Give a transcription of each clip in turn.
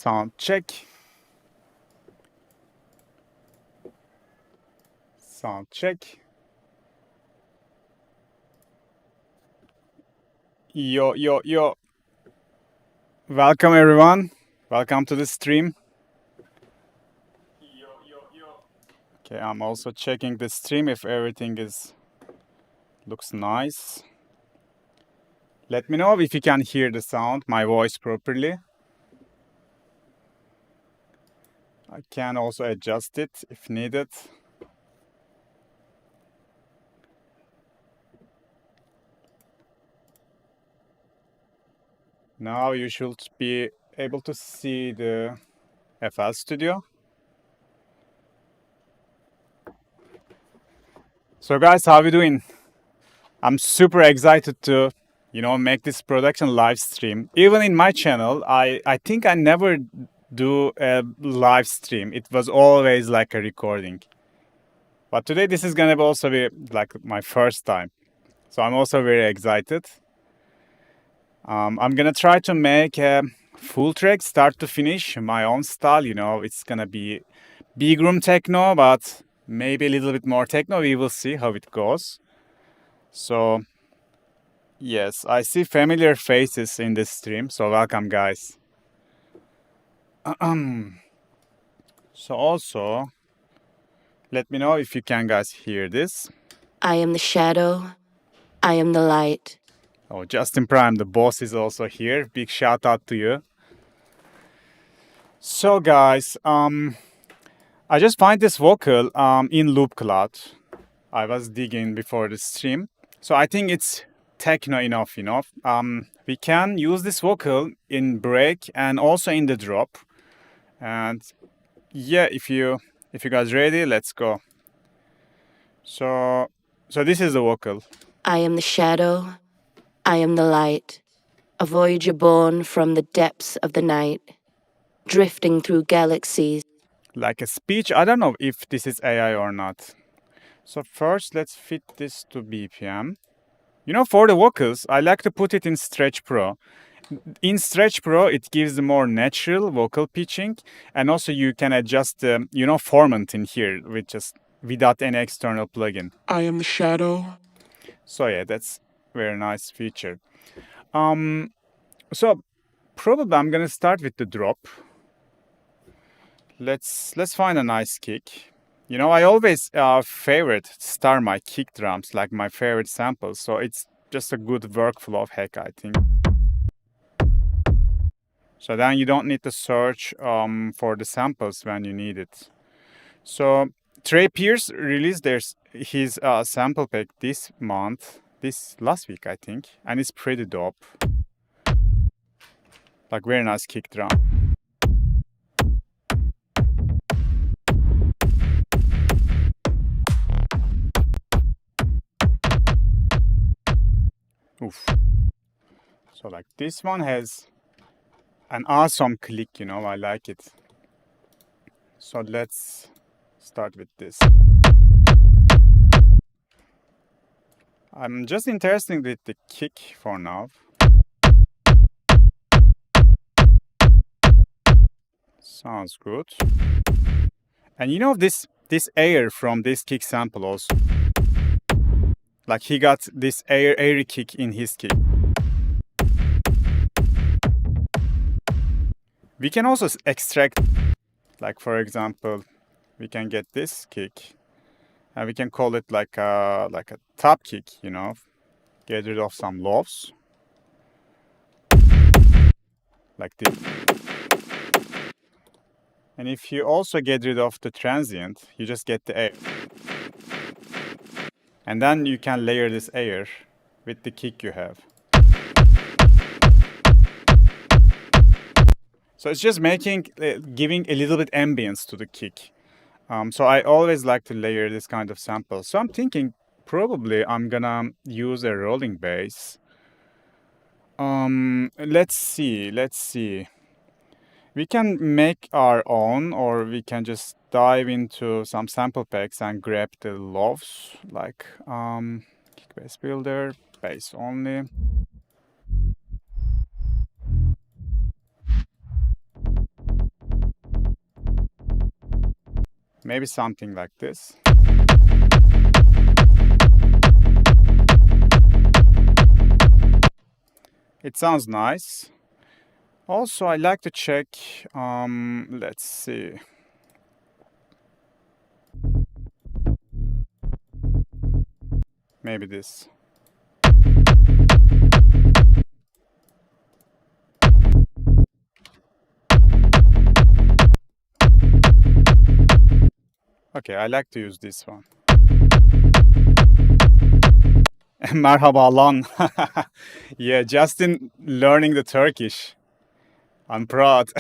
Sound check. Sound check. Yo, yo, yo. Welcome everyone. Welcome to the stream. Yo, yo, yo. Okay, I'm also checking the stream if everything looks nice. Let me know if you can hear the sound, my voice properly. I can also adjust it if needed. Now you should be able to see the FL Studio. So guys, how are you doing? I'm super excited to, make this production live stream. Even in my channel, I think I never do a live stream. It was always like a recording. But today this is gonna also be like my first time. So I'm also very excited. I'm gonna try to make a full track, start to finish, my own style. It's gonna be bigroom techno, but maybe a little bit more techno. We will see how it goes. So, yes, I see familiar faces in this stream. So welcome, guys. So also, let me know if you can guys hear this. I am the shadow. I am the light. Oh, Justin Prime, the boss, is also here. Big shout out to you. So guys, I just find this vocal in Loop Cloud. I was digging before the stream. So I think it's techno enough. We can use this vocal in break and also in the drop. And yeah, if you guys ready, let's go. So this is the vocal. I am the shadow. I am the light. A voyager born from the depths of the night, drifting through galaxies. Like a speech. I don't know if this is AI or not. So first, let's fit this to BPM. For the vocals, I like to put it in Stretch Pro. In Stretch Pro, it gives the more natural vocal pitching, and also you can adjust the, formant in here without any external plugin. I am the shadow. So yeah, that's very nice feature. So probably I'm gonna start with the drop. Let's find a nice kick. I always favorite start my kick drums like my favorite samples, so it's just a good workflow hack, I think. So then you don't need to search for the samples when you need it. So Trey Pierce released his sample pack this last week, I think, and it's pretty dope. Like very nice kick drum. Oof. So like this one has an awesome click, I like it. So let's start with this. I'm just interested with the kick for now. Sounds good. And this air from this kick sample also. Like he got this airy kick in his kick. We can also extract, like for example, we can get this kick, and we can call it like a top kick, Get rid of some lows, like this. And if you also get rid of the transient, you just get the air. And then you can layer this air with the kick you have. So it's just giving a little bit ambience to the kick. So I always like to layer this kind of sample. So I'm thinking probably I'm gonna use a rolling bass. Let's see. We can make our own, or we can just dive into some sample packs and grab the lows, like kick bass builder, bass only. Maybe something like this. It sounds nice. Also, I like to check, let's see. Maybe this. Okay, I like to use this one. Merhaba lan. Yeah, Justin learning the Turkish. I'm proud.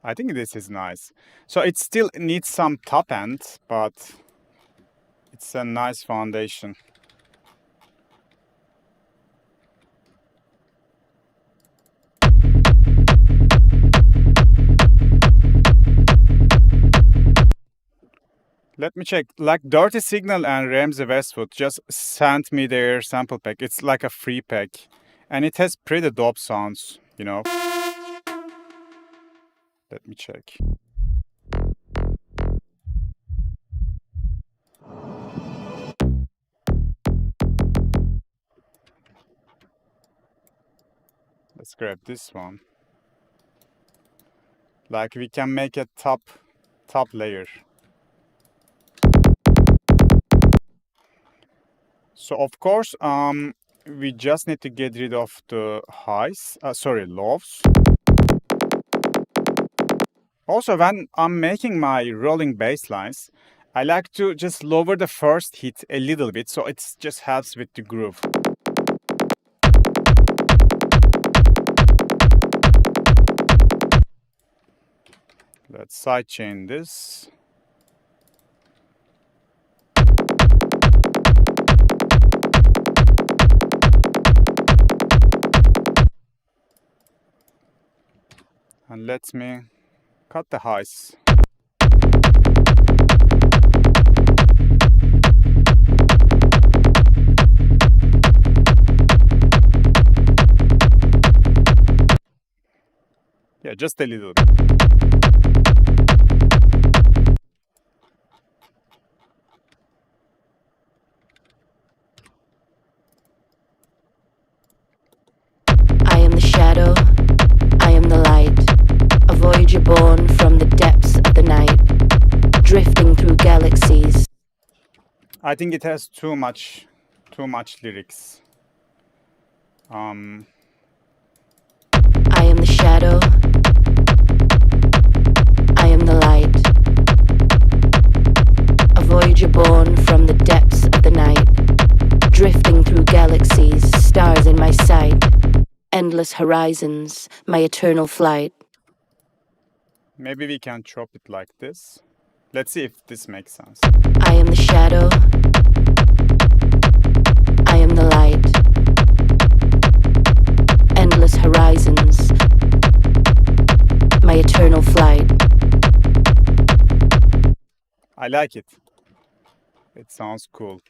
I think this is nice. So it still needs some top end, but it's a nice foundation. Let me check. Like Dirty Signal and Ramsey Westwood just sent me their sample pack. It's like a free pack. And it has pretty dope sounds, you know. Let me check. Let's grab this one. Like we can make a top layer. So of course, we just need to get rid of the highs, lows. Also, when I'm making my rolling bass lines, I like to just lower the first hit a little bit, so it just helps with the groove. Let's sidechain this. And let me cut the highs. Yeah, just a little bit. I am the shadow, I am the light, a voyager born from the depths of the night, drifting through galaxies. I think it has too much lyrics. I am the shadow, I am the light, a voyager born from the depths of the night, drifting through galaxies, stars in my sight, endless horizons, my eternal flight. Maybe we can chop it like this. Let's see if this makes sense. I am the shadow, I am the light, endless horizons, my eternal flight. I like it. It sounds cool.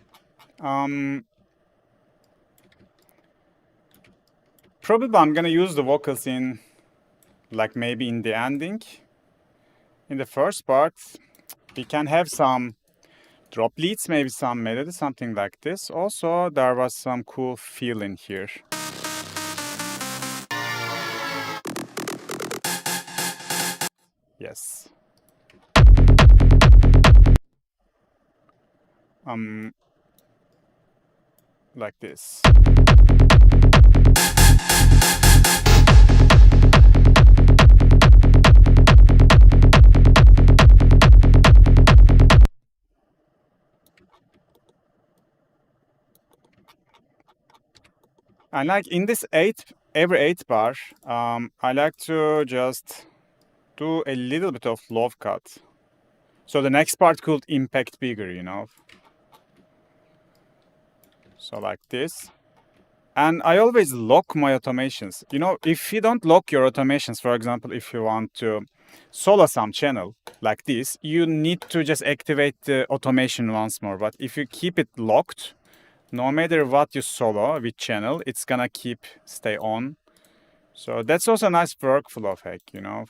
Probably I'm gonna use the vocals in, like maybe in the ending. In the first part, we can have some drop leads, maybe some melody, something like this. Also, there was some cool feel in here. Yes. Like this. And like in this every 8 bar, I like to just do a little bit of low cut. So the next part could impact bigger, you know. So like this. And I always lock my automations. You know, if you don't lock your automations, for example, if you want to solo some channel like this, you need to just activate the automation once more. But if you keep it locked, no matter what you solo with channel, it's gonna stay on. So that's also a nice workflow hack, you know.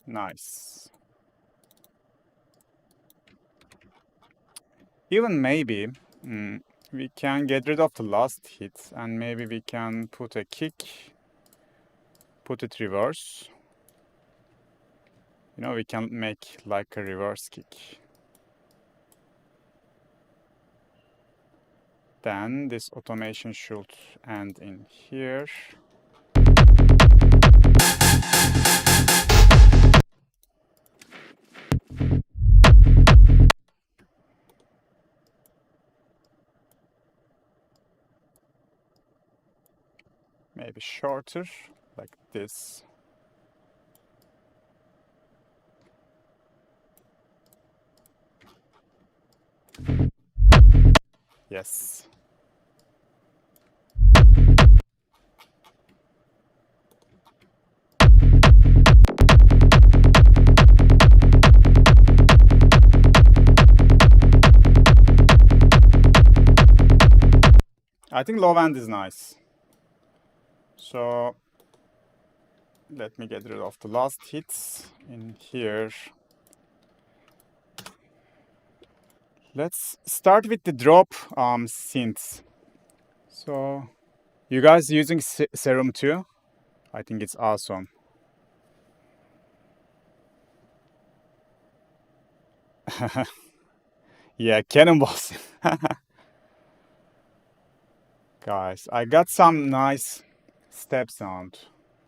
Nice. Even maybe we can get rid of the last hit and maybe we can put a kick, put it reverse. You know, we can make like a reverse kick. Then this automation should end in here. Maybe shorter, like this. Yes. I think low end is nice. So let me get rid of the last hits in here. Let's start with the drop synths. So you guys using Serum too? I think it's awesome. Yeah, cannonballs. Guys, I got some nice step sound.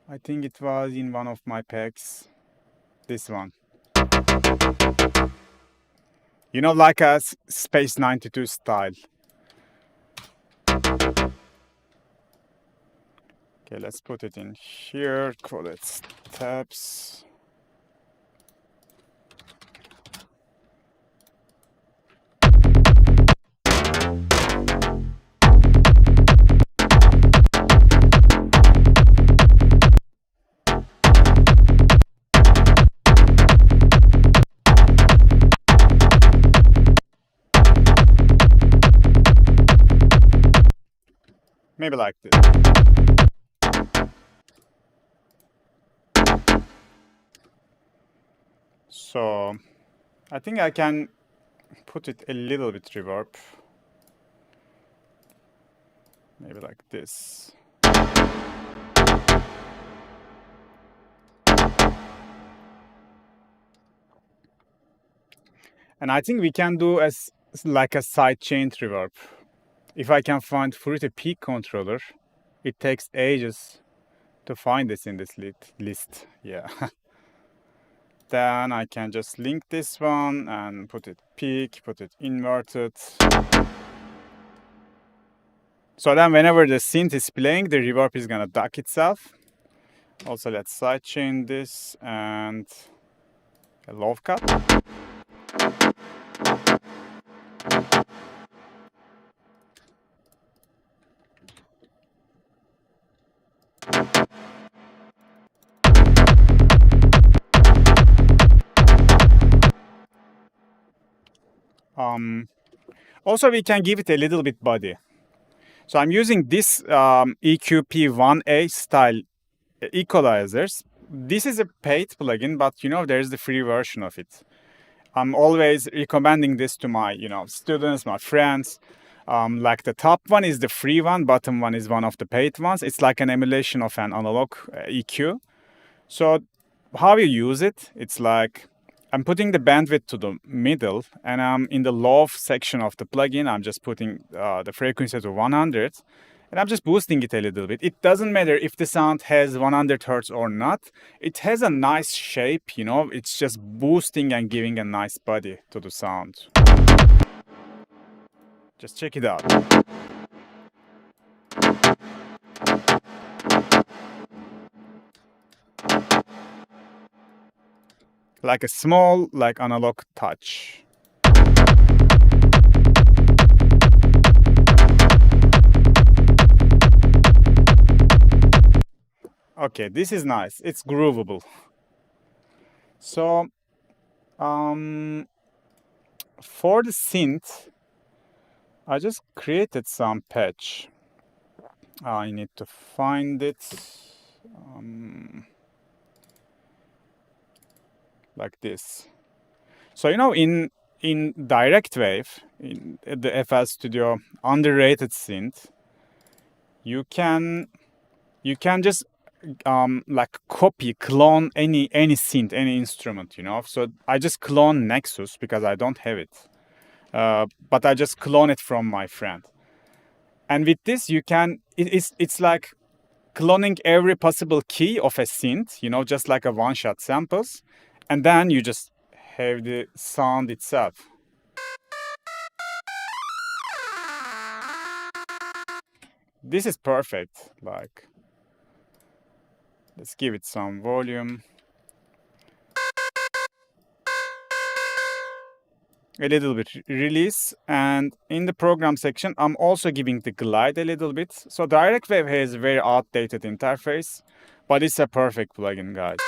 I think it was in one of my packs. This one. You know, like a Space 92 style. Okay, let's put it in here. Call it steps. Maybe like this. So I think I can put it a little bit reverb. Maybe like this. And I think we can do as like a sidechain reverb. If I can find Fruity Peak controller, it takes ages to find this in this list. Yeah. Then I can just link this one and put it peak, put it inverted. So then whenever the synth is playing, the reverb is gonna duck itself. Also, let's sidechain this and a low cut. Also, we can give it a little bit body. So I'm using this EQP1A style equalizers. This is a paid plugin, but you know, there's the free version of it. I'm always recommending this to my, students, my friends. Like the top one is the free one, bottom one is one of the paid ones. It's like an emulation of an analog EQ. So how you use it, it's like I'm putting the bandwidth to the middle, and I'm in the low section of the plugin. I'm just putting the frequency to 100, and I'm just boosting it a little bit. It doesn't matter if the sound has 100 hertz or not. It has a nice shape, It's just boosting and giving a nice body to the sound. Just check it out. like a small, like analog touch. Okay, this is nice. It's groovable. So, for the synth, I just created some patch. I need to find it. Like this. So in direct wave, in the FL Studio underrated synth, you can just like clone any synth, any instrument, So I just clone Nexus because I don't have it, but I just clone it from my friend. And with this, you can it's like cloning every possible key of a synth, just like a one-shot samples, and then you just have the sound itself. This is perfect. Like, let's give it some volume. A little bit release, and in the program section, I'm also giving the glide a little bit. So Direct Wave has a very outdated interface, but it's a perfect plugin, guys.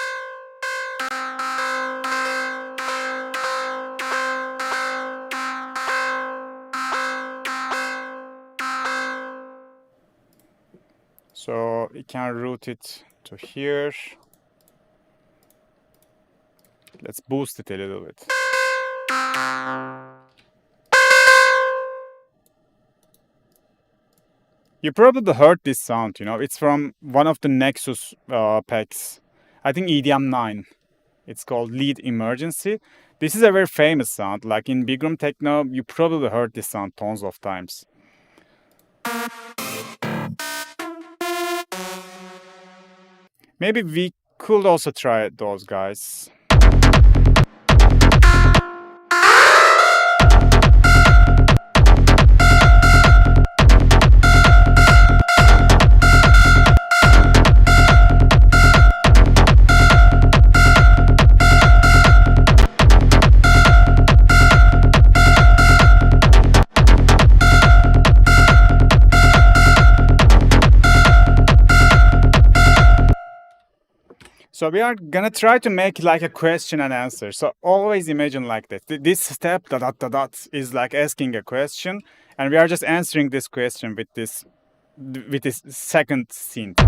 So we can route it to here. Let's boost it a little bit. You probably heard this sound, It's from one of the Nexus packs. I think EDM 9. It's called Lead Emergency. This is a very famous sound. Like in bigroom techno, you probably heard this sound tons of times. Maybe we could also try those, guys. So we are gonna try to make like a question and answer. So always imagine like that. This step, is like asking a question, and we are just answering this question with this second synth.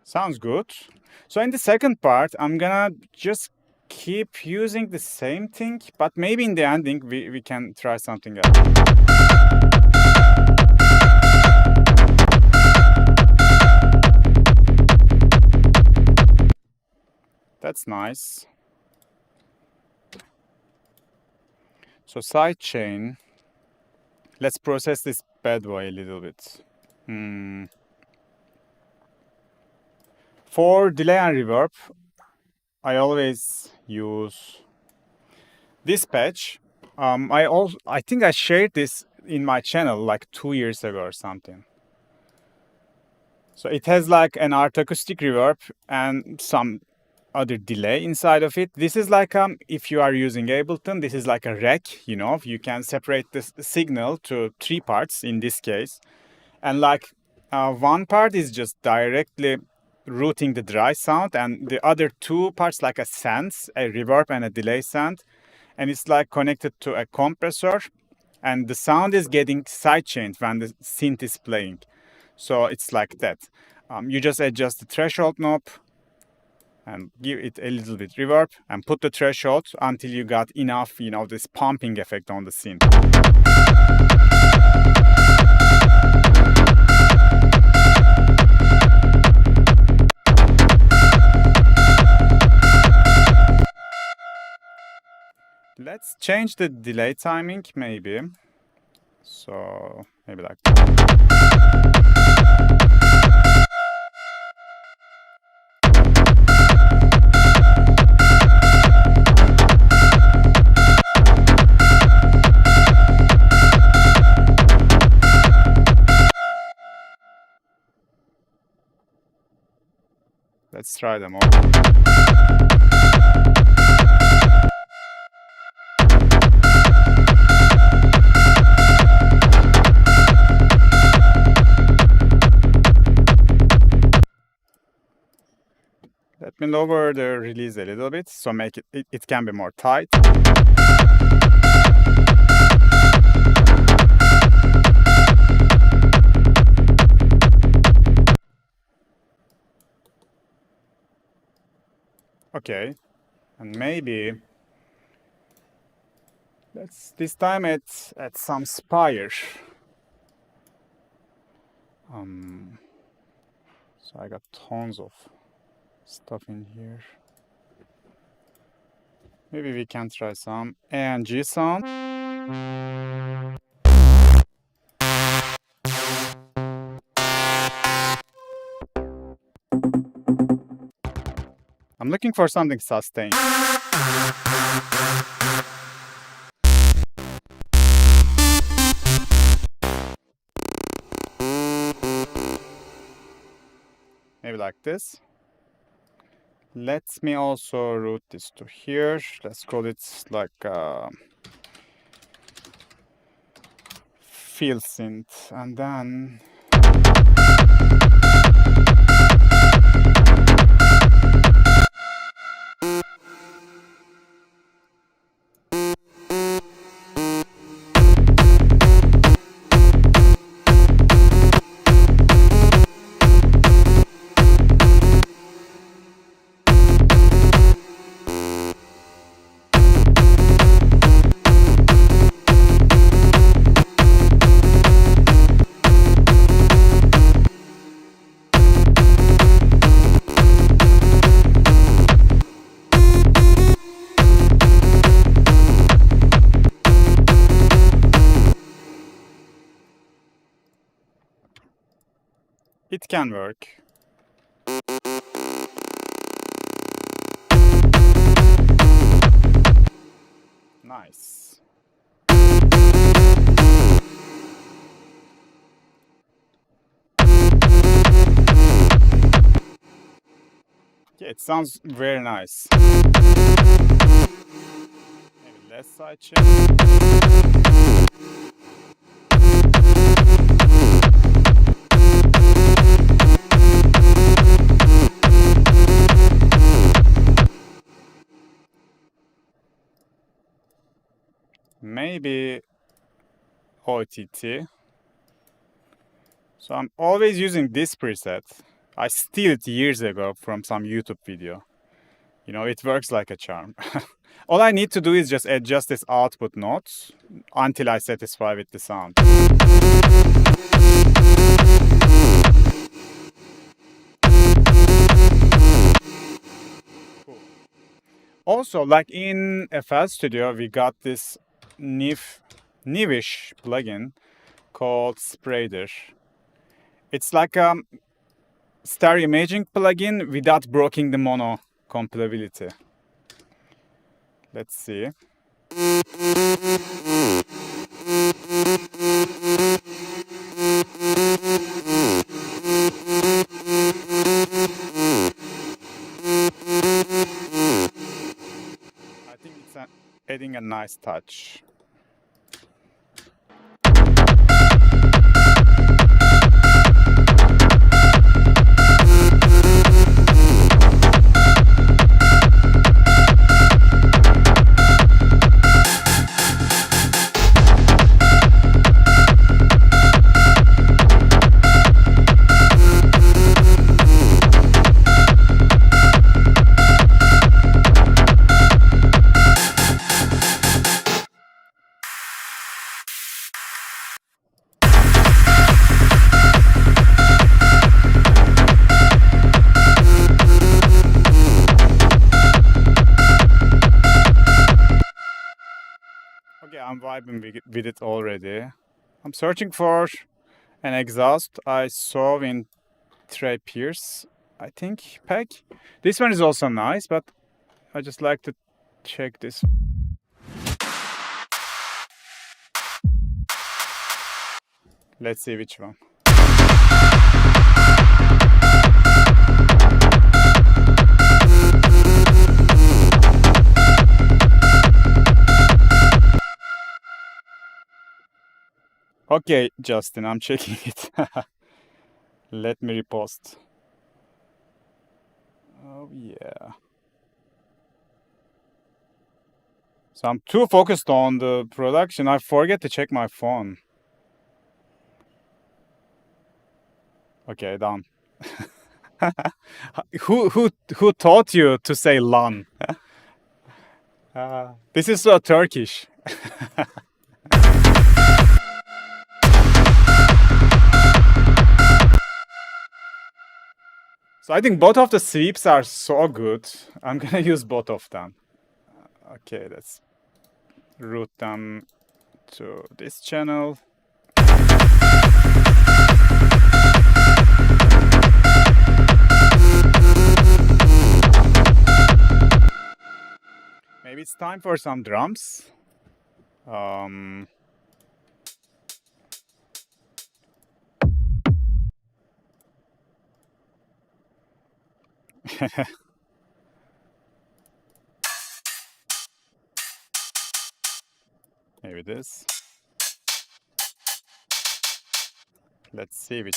Sounds good. So in the second part, I'm gonna just keep using the same thing, but maybe in the ending we can try something else. That's nice. So sidechain. Let's process this bad boy a little bit. For delay and reverb, I always use this patch. I think I shared this in my channel like 2 years ago or something. So it has like an art acoustic reverb and some other delay inside of it. This is like if you are using Ableton, this is like a rack, you can separate the signal to 3 parts in this case, and like one part is just directly routing the dry sound, and the other 2 parts like a sense, a reverb and a delay sound, and it's like connected to a compressor, and the sound is getting sidechained when the synth is playing. So it's like that. You just adjust the threshold knob and give it a little bit reverb and put the threshold until you got enough, this pumping effect on the synth. Let's change the delay timing, maybe. So maybe like that. Let's try them all. Let me lower the release a little bit, so make it can be more tight. Okay, and maybe let's this time add some spire. So I got tons of stuff in here. Maybe we can try some ANG sound. I'm looking for something sustained. Maybe like this. Let me also route this to here. Let's call it like field synth, and then it can work. Nice. Yeah, it sounds very nice. Maybe less side check. Maybe OTT. So I'm always using this preset. I steal it years ago from some YouTube video. You know, it works like a charm. All I need to do is just adjust this output notes until I satisfy with the sound. Cool. Also, like in FL Studio, we got this newish plugin called Sprader. It's like a stereo imaging plugin without breaking the mono compatibility. Let's see. I think it's adding a nice touch. Okay, I'm vibing with it already. I'm searching for an exhaust I saw in Trey Pierce, I think, pack. This one is also nice, but I just like to check this. Let's see which one. Okay, Justin, I'm checking it. Let me repost. Oh, yeah. So I'm too focused on the production. I forget to check my phone. Okay, done. Who taught you to say lan? This is so Turkish. So I think both of the sweeps are so good. I'm gonna use both of them. Okay, let's route them to this channel. Maybe it's time for some drums. Maybe this. Let's see which.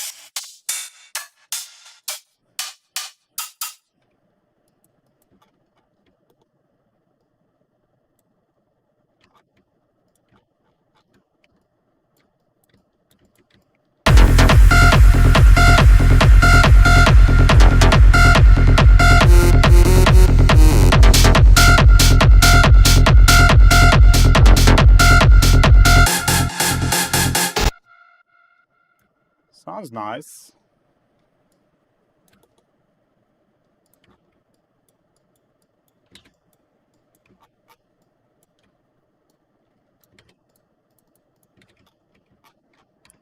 Sounds nice.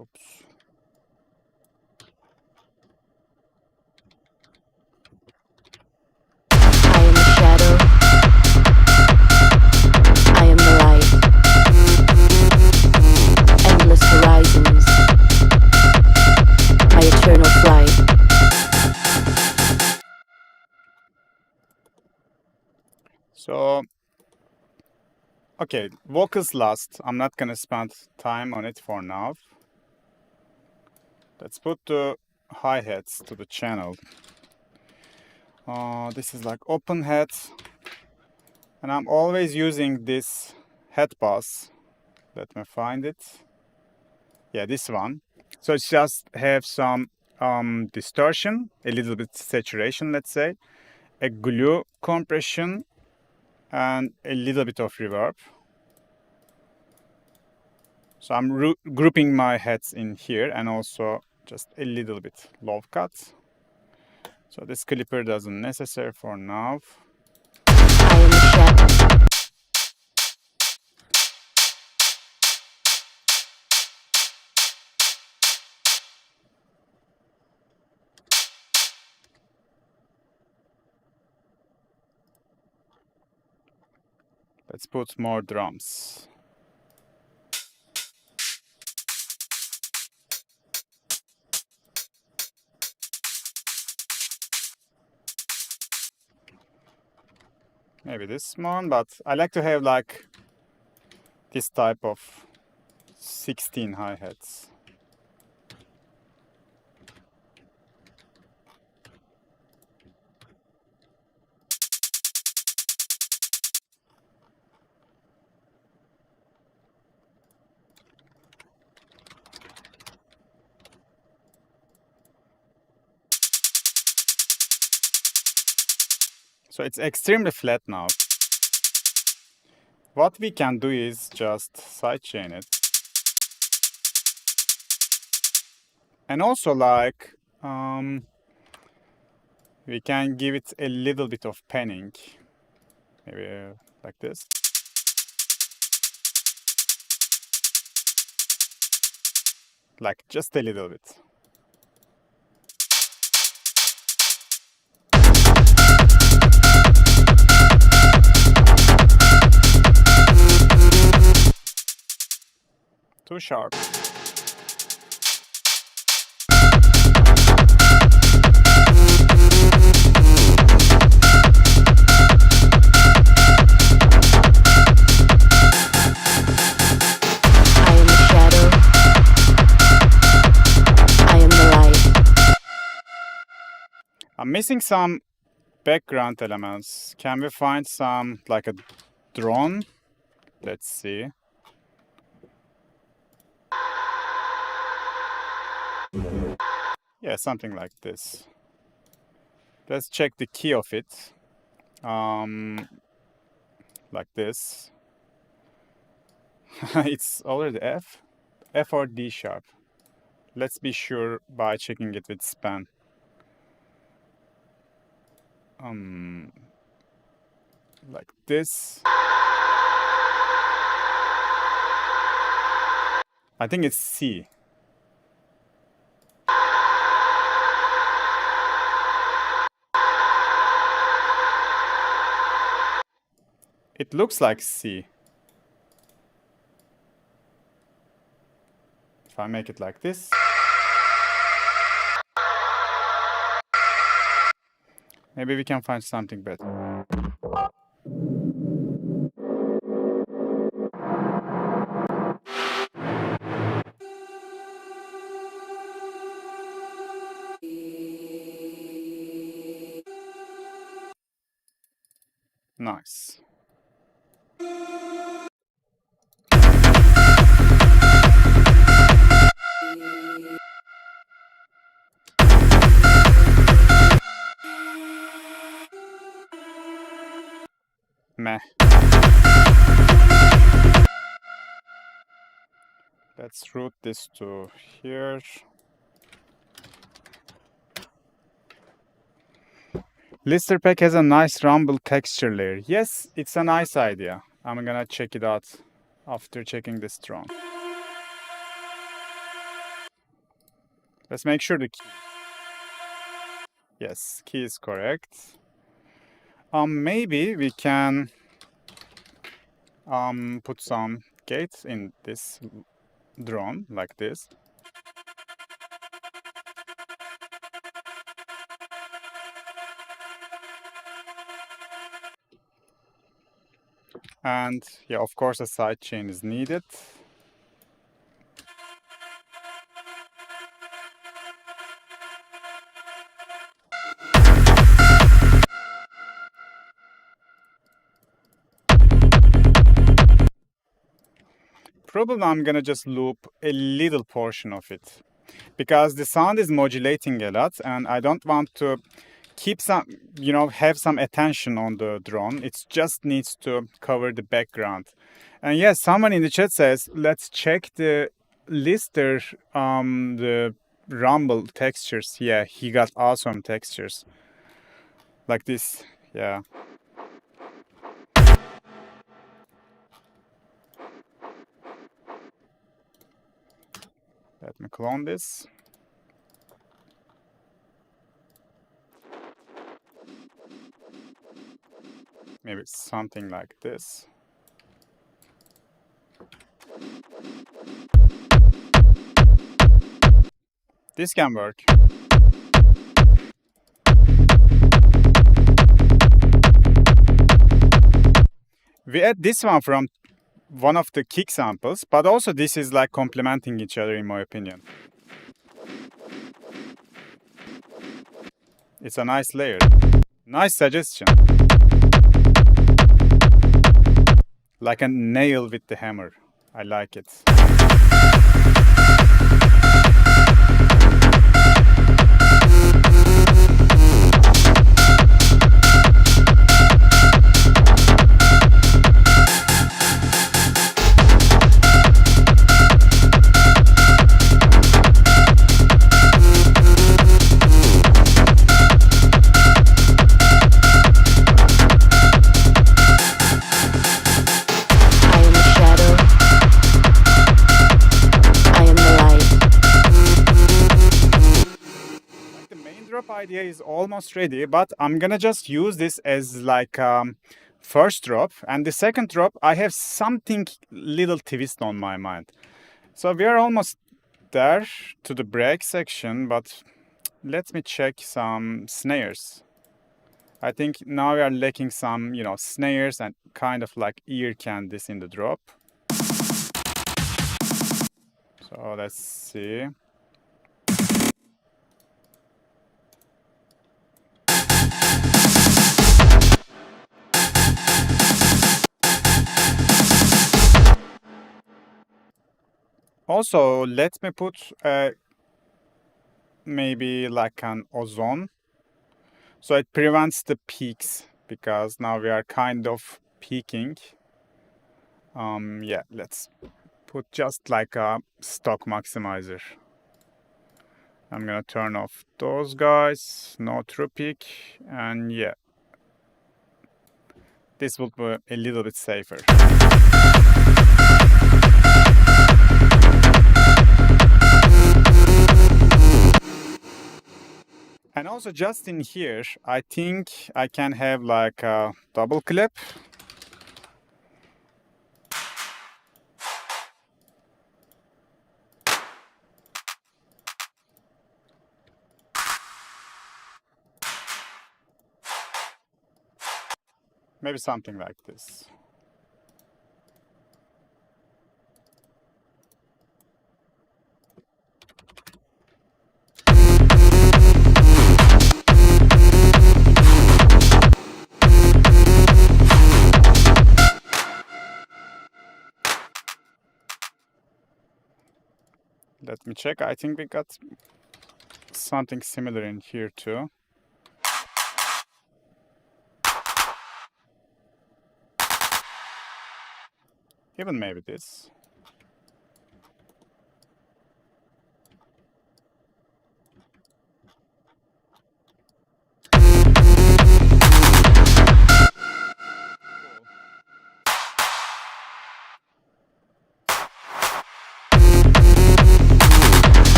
Oops. I am the shadow. I am the light. Endless horizons. My eternal flight. So, okay, vocals last. I'm not gonna spend time on it for now. Let's put the hi-hats to the channel. This is like open hat, and I'm always using this head bass. Let me find it. Yeah, this one. So it's just have some distortion, a little bit saturation, let's say, a glue compression, and a little bit of reverb. So I'm grouping my heads in here, and also just a little bit low cut. So this clipper doesn't necessary for now. I am the shadow. Let's put more drums. Maybe this one, but I like to have like this type of 16 hi-hats. So it's extremely flat now. What we can do is just sidechain it. And also like, we can give it a little bit of panning. Maybe like this. Like just a little bit. Too sharp. I am the shadow. I'm missing some background elements. Can we find some, like a drone? Let's see. Yeah, something like this. Let's check the key of it. Like this. It's already F. F or D sharp. Let's be sure by checking it with span. Like this. I think it's C. It looks like C. If I make it like this. Maybe we can find something better. Nice. Meh. Let's route this to here. Lister Pack has a nice rumble texture layer. Yes, it's a nice idea. I'm gonna check it out after checking this drone. Let's make sure the key. Yes, key is correct. Maybe we can put some gates in this drone like this. And yeah, of course, a sidechain is needed. Probably I'm gonna just loop a little portion of it because the sound is modulating a lot and I don't want to keep some, have some attention on the drone. It just needs to cover the background. And yes, someone in the chat says, let's check the Lister, the rumble textures. Yeah, he got awesome textures. Like this, yeah. Let me clone this. Maybe it's something like this. This can work. We add this one from one of the kick samples, but also this is like complementing each other in my opinion. It's a nice layer. Nice suggestion. Like a nail with the hammer. I like it. Idea is almost ready, but I'm gonna just use this as like first drop, and the second drop I have something little twist on my mind. So we are almost there to the break section, but let me check some snares. I think now we are lacking some, snares and kind of like ear candies in the drop. So let's see. Also, let me put maybe like an ozone. So it prevents the peaks because now we are kind of peaking. Yeah, let's put just like a stock maximizer. I'm gonna turn off those guys, no true peak, and yeah, this will be a little bit safer. And also just in here, I think I can have like a double clip. Maybe something like this. Let me check. I think we got something similar in here too. Even maybe this.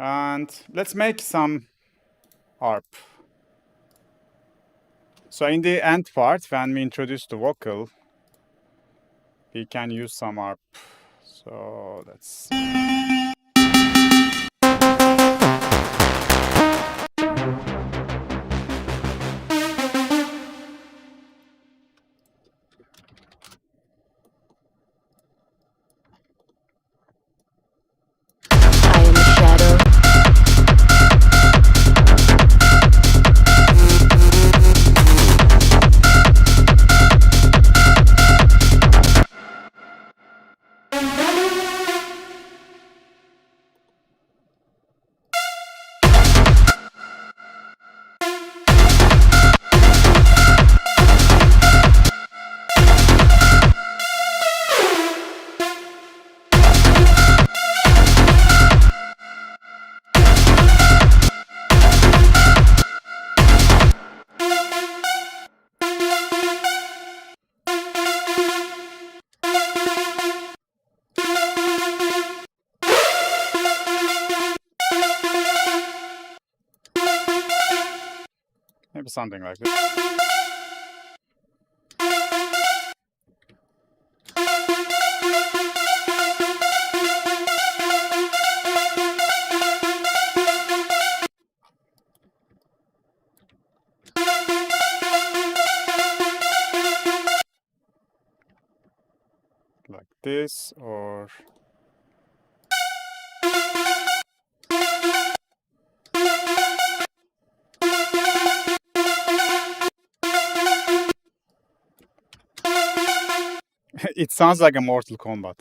And let's make some ARP. So in the end part, when we introduce the vocal, we can use some ARP. So let's... I am the shadow. Maybe something like this. Like this, or... It sounds like a Mortal Kombat.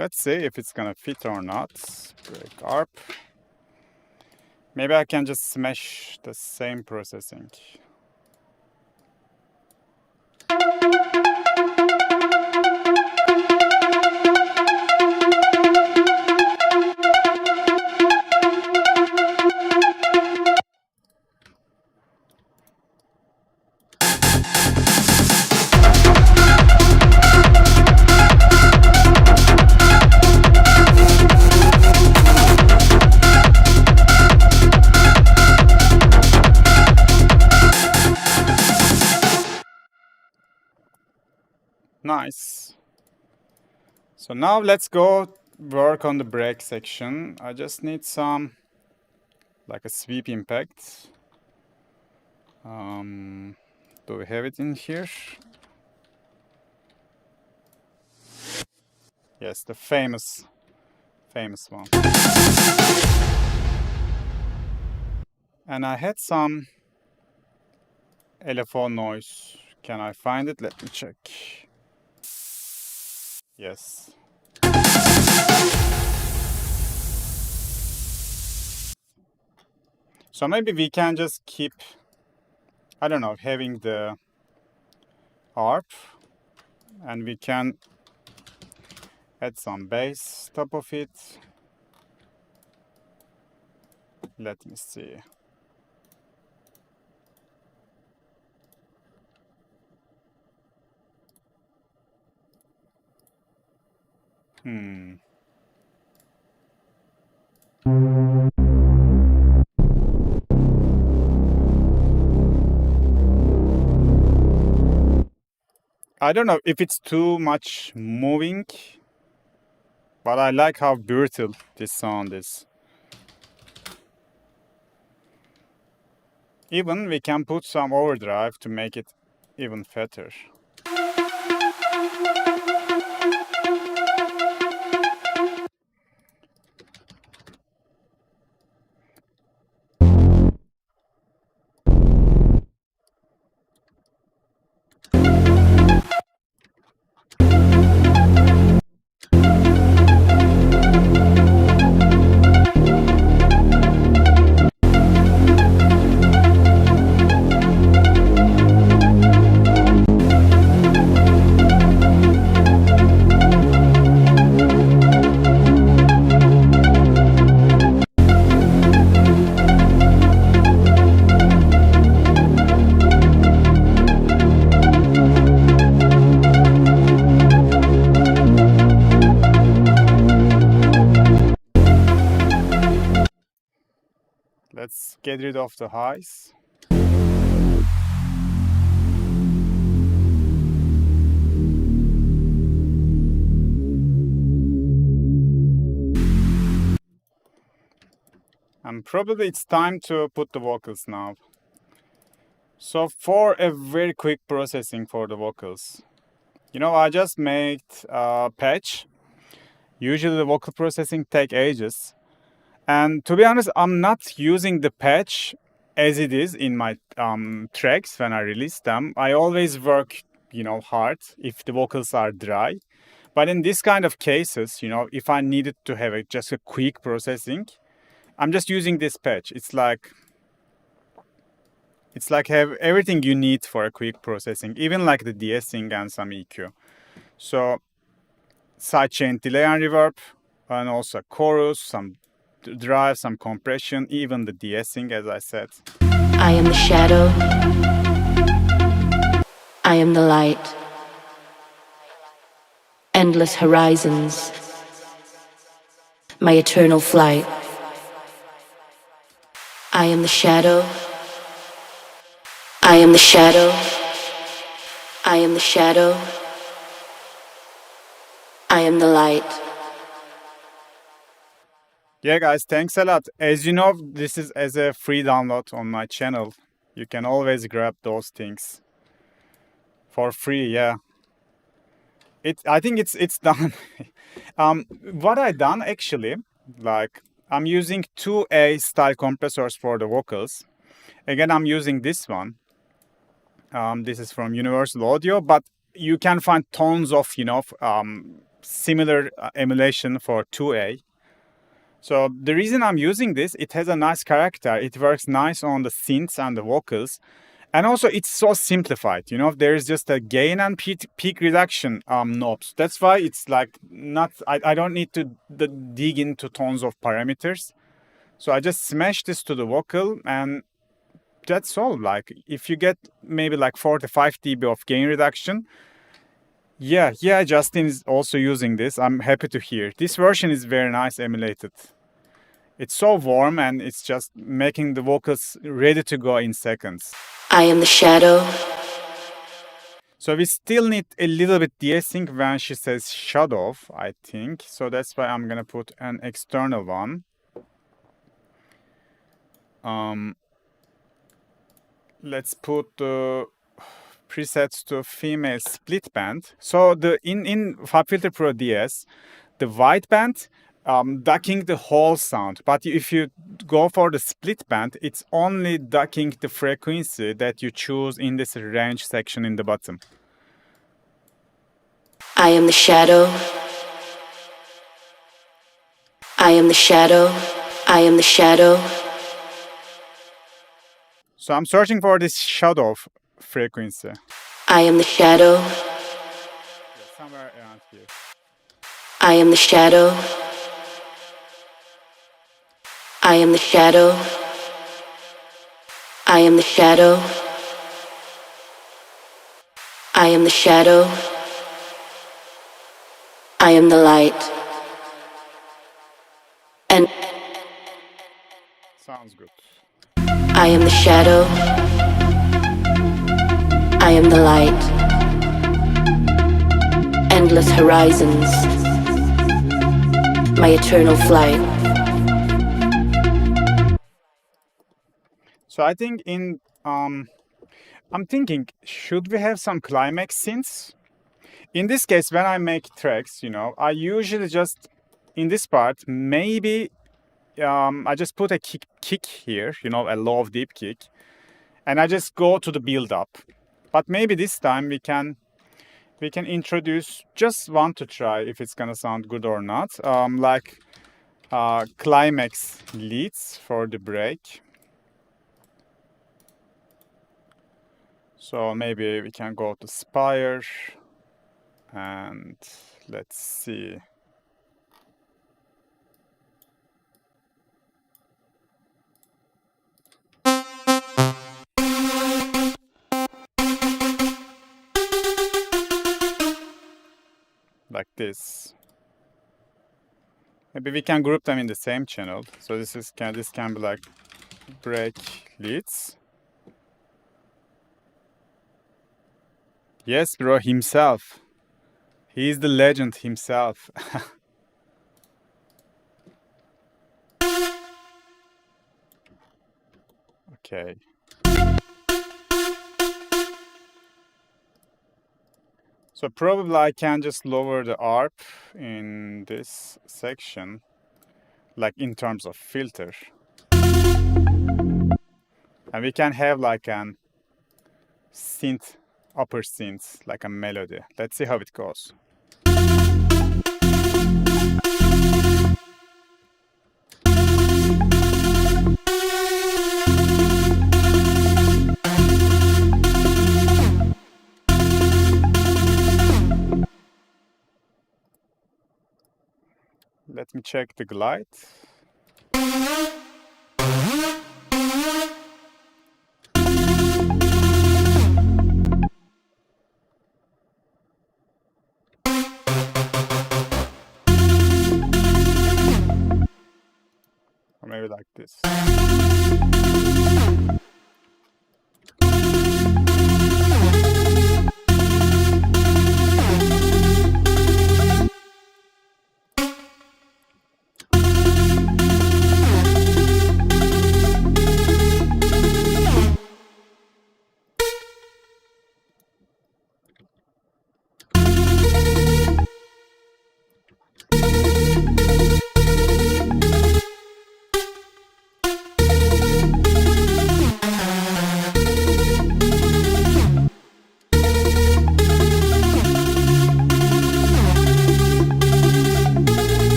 Let's see if it's gonna fit or not. Break ARP. Maybe I can just smash the same processing. Nice. So now let's go work on the break section. I just need some, like a sweep impact. Do we have it in here? Yes, the famous one. And I had some LFO noise. Can I find it? Let me check. Yes. So maybe we can just keep, I don't know, having the ARP, and we can add some bass top of it. Let me see. I don't know if it's too much moving, but I like how brutal this sound is. Even we can put some overdrive to make it even fatter. Let's get rid of the highs. And probably it's time to put the vocals now. So for a very quick processing for the vocals, I just made a patch. Usually the vocal processing take ages. And to be honest, I'm not using the patch as it is in my tracks when I release them. I always work, hard if the vocals are dry. But in this kind of cases, if I needed to have just a quick processing, I'm just using this patch. It's like have everything you need for a quick processing, even like the de-essing and some EQ. So sidechain delay and reverb, and also chorus, some drive, some compression, even the de-essing, as I said. I am the shadow. I am the light. Endless horizons. My eternal flight. I am the shadow. I am the shadow. I am the shadow. I am the light. Yeah, guys, thanks a lot. As you know, this is as a free download on my channel. You can always grab those things for free. Yeah, I think it's done. What I done actually, like I'm using 2A style compressors for the vocals. Again, I'm using this one. This is from Universal Audio, but you can find tons of similar emulation for 2A. So the reason I'm using this, it has a nice character. It works nice on the synths and the vocals. And also it's so simplified, you know, there's just a gain and peak reduction knobs. That's why it's like not, I don't need to dig into tons of parameters. So I just smash this to the vocal and that's all. Like if you get maybe like 45 dB of gain reduction, yeah, Justin is also using this. I'm happy to hear. This version is very nice emulated. It's so warm and it's just making the vocals ready to go in seconds. I am the shadow. So we still need a little bit de-sync when she says shut off, I think. So that's why I'm gonna put an external one. Let's put the presets to female split band. So the in FabFilter Pro DS, the wideband ducking the whole sound. But if you go for the split band, it's only ducking the frequency that you choose in this range section in the bottom. I am the shadow. I am the shadow. I am the shadow. So I'm searching for this shadow frequency. I am the shadow. Somewhere around here. I am the shadow. I am the shadow. I am the shadow. I am the shadow. I am the light. And sounds good. I am the shadow. I am the light. Endless horizons. My eternal flight. So I think I'm thinking, should we have some climax synths? In this case, when I make tracks, you know, I usually just, in this part, maybe I just put a kick here, you know, a low deep kick, and I just go to the build up. But maybe this time we can introduce just one to try if it's gonna sound good or not, like climax leads for the break. So maybe we can go to Spire and let's see. Like this. Maybe we can group them in the same channel. So this can be like break leads. Yes, bro, himself. He is the legend himself. Okay. So probably I can just lower the ARP in this section, like in terms of filter. And we can have like an synth, upper synth, like a melody. Let's see how it goes. Let me check the glide. Or maybe like this.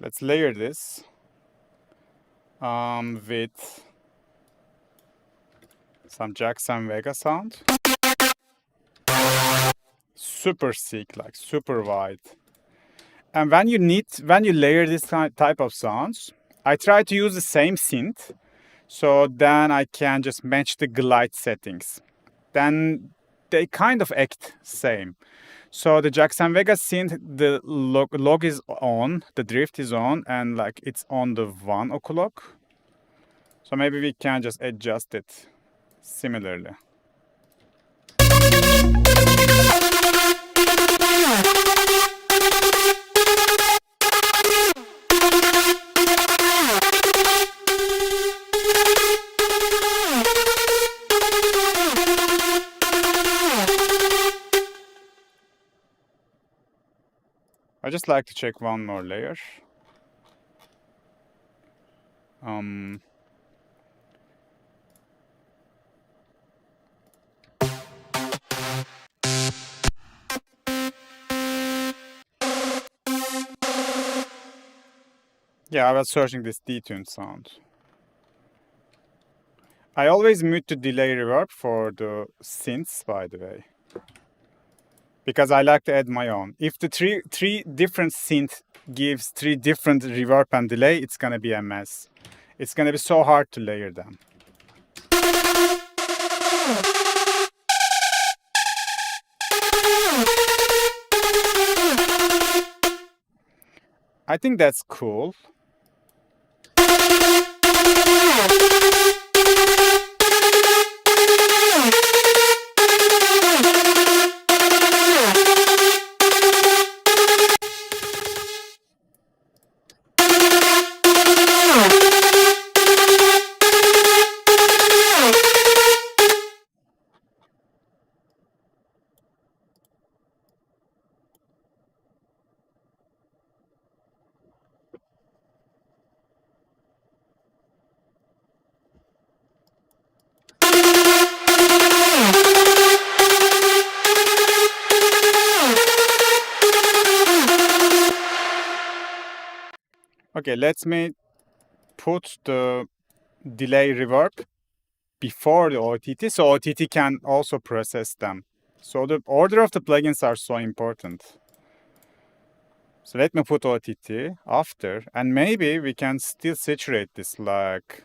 Let's layer this with some Jackson Vega sound. Super sick, like super wide. And when you layer this type of sounds, I try to use the same synth, so then I can just match the glide settings. Then they kind of act same. So the Jackson Vega synth, the log is on, the drift is on, and like it's on the 1 o'clock. So maybe we can just adjust it similarly. I just like to check one more layer. Yeah, I was searching this detuned sound. I always mute the delay reverb for the synths, by the way, because I like to add my own. If the three different synth gives 3 different reverb and delay, it's gonna be a mess. It's gonna be so hard to layer them. I think that's cool. Okay, let me put the delay reverb before the OTT, so OTT can also process them. So the order of the plugins are so important. So let me put OTT after, and maybe we can still saturate this like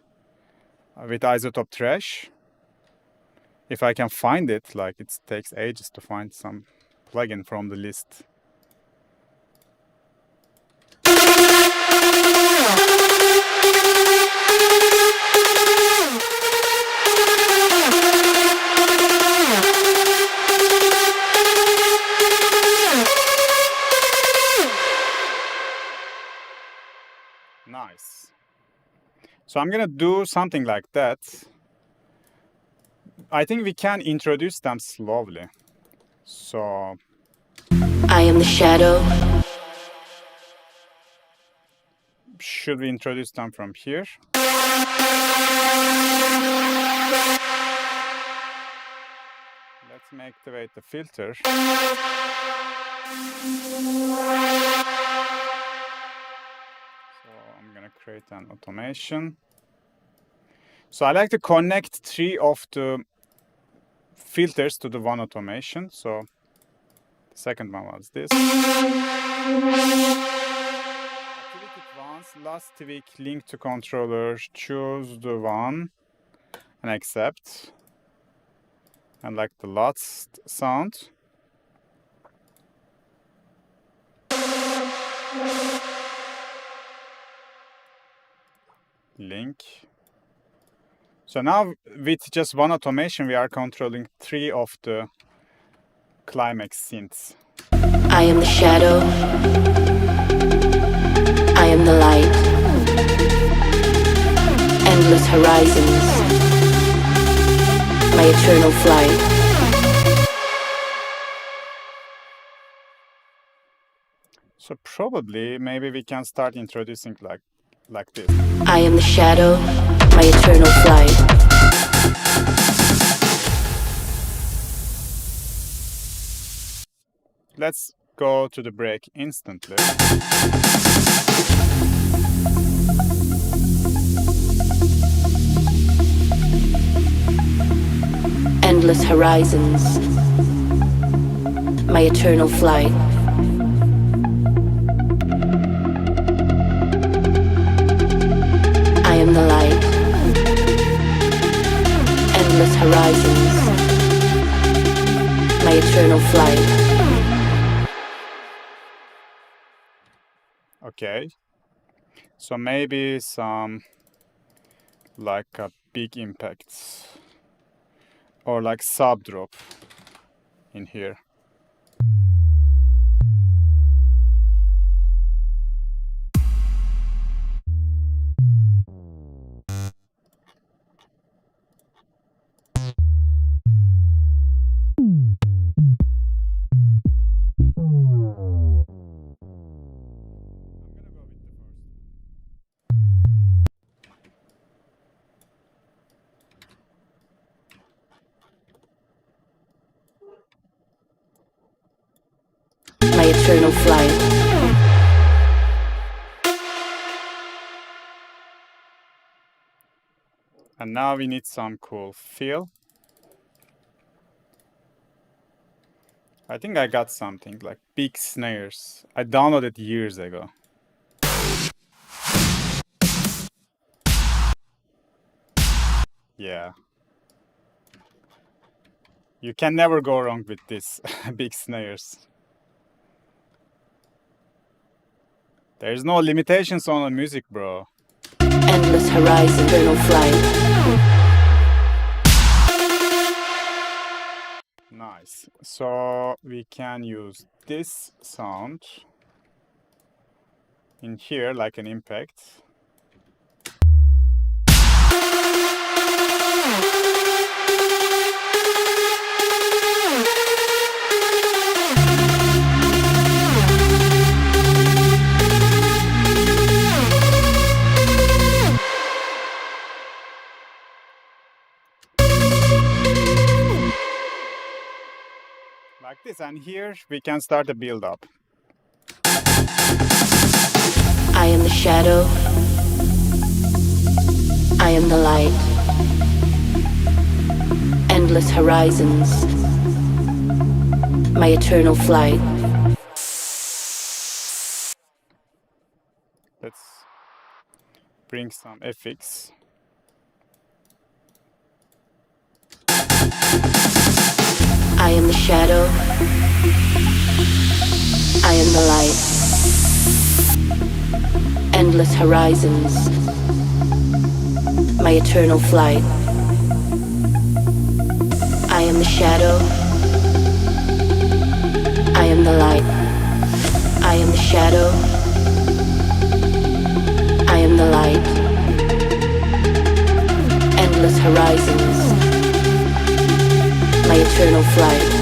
with isotope trash. If I can find it, like it takes ages to find some plugin from the list. Nice. So I'm gonna do something like that. I think we can introduce them slowly. So I am the shadow. should we introduce them from here? Let's activate the filter. So I'm gonna create an automation. So I like to connect 3 of the filters to the one automation. So the second one was this. Activity once, last tweak, link to controller, choose the one and accept. And like the last sound. Link. So now with just one automation, we are controlling 3 of the climax synths. I am the shadow. I am the light. Endless horizons. My eternal flight. So probably maybe we can start introducing like this. I am the shadow. My eternal flight. Let's go to the break instantly. endless horizons, my eternal flight. I am the light, endless horizons, my eternal flight. Okay. So maybe some like big impacts or like sub drop in here. My eternal flight. And now we need some cool feel. I think I got something like big snares. I downloaded years ago. Yeah. You can never go wrong with this big snares. There's no limitations on the music, bro. Endless horizon, eternal flight. Nice. So we can use this sound in here like an impact. Like this, and here we can start a build up. I am the shadow. I am the light. Endless horizons, my eternal flight. Let's bring some FX. I am the shadow. I am the light. Endless horizons, my eternal flight. I am the shadow. I am the light. I am the shadow. I am the light. Endless horizons, my eternal flight.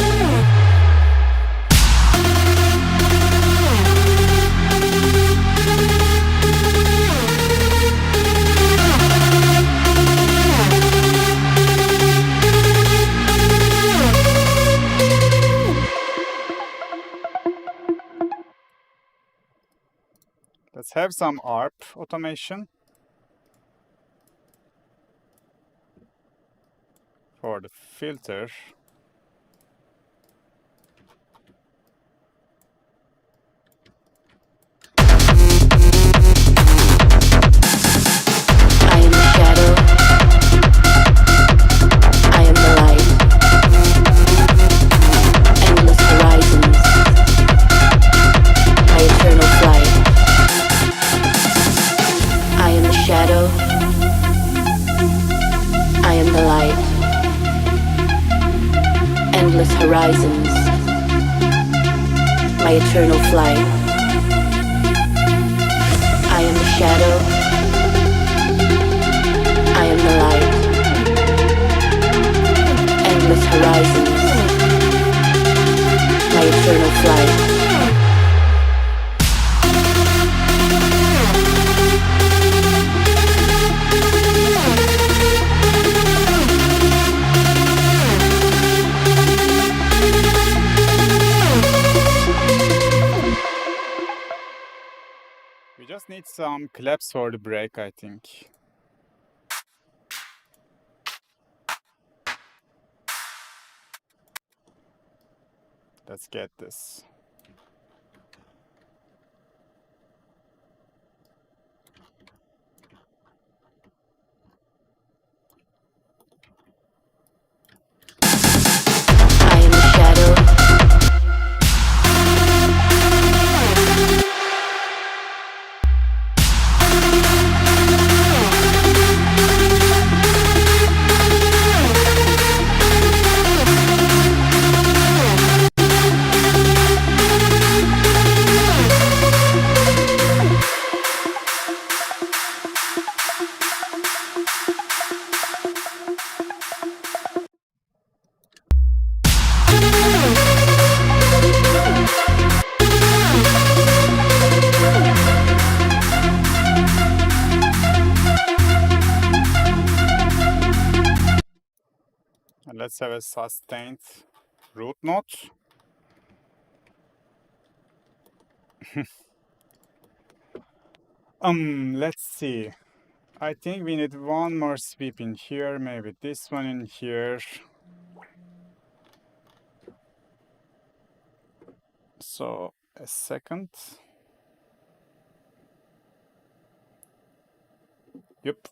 Let's have some ARP automation for the filter. I am the shadow. I am the light. Endless horizons, my eternal flight. I am the shadow. I am the light. Endless horizons, my eternal flight. I am the shadow. I am the light. Endless horizons, my eternal flight. We just need some claps for the break, I think. Let's get this. I am the shadow. And let's have a sustained root note. Let's see. I think we need one more sweep in here, maybe this one in here. So a second. Yep.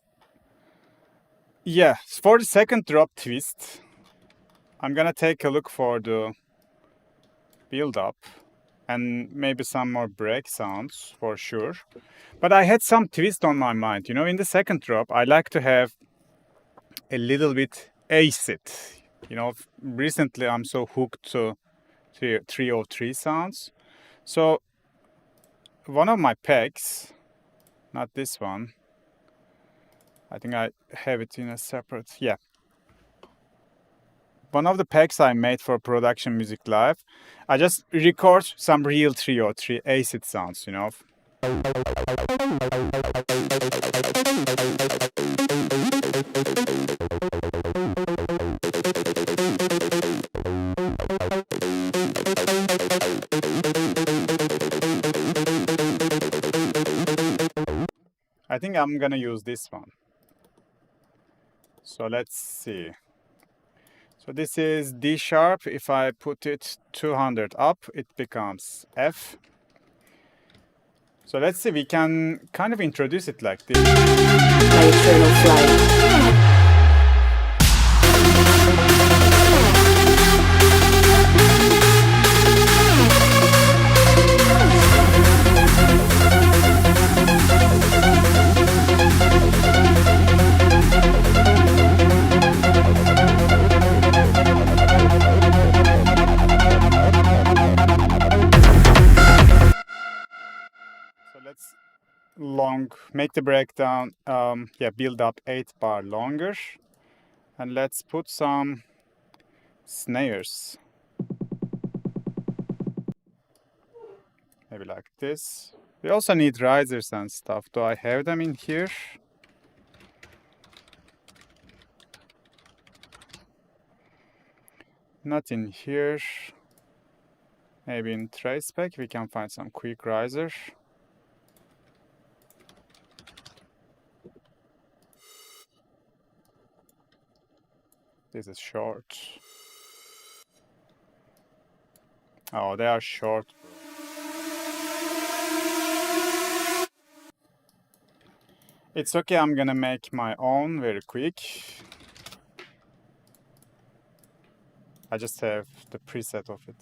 Yeah, for the second drop twist, I'm gonna take a look for the build-up and maybe some more break sounds for sure. But I had some twist on my mind. You know, in the second drop, I like to have a little bit acid. You know, recently I'm so hooked to 303 sounds. So one of my packs, not this one, I think I have it in a separate, yeah. One of the packs I made for Production Music Live, I just record some real 303 acid sounds, you know. I think I'm gonna use this one. So let's see. So this is D sharp. If I put it 200 up, it becomes F. So let's see, we can kind of introduce it like this. My eternal flight. So let's make the breakdown, build up 8 bar longer. And let's put some snares. Maybe like this. We also need risers and stuff. Do I have them in here? Not in here. Maybe in trace pack we can find some quick riser. This is short. Oh, they are short. It's okay, I'm gonna make my own very quick. I just have the preset of it.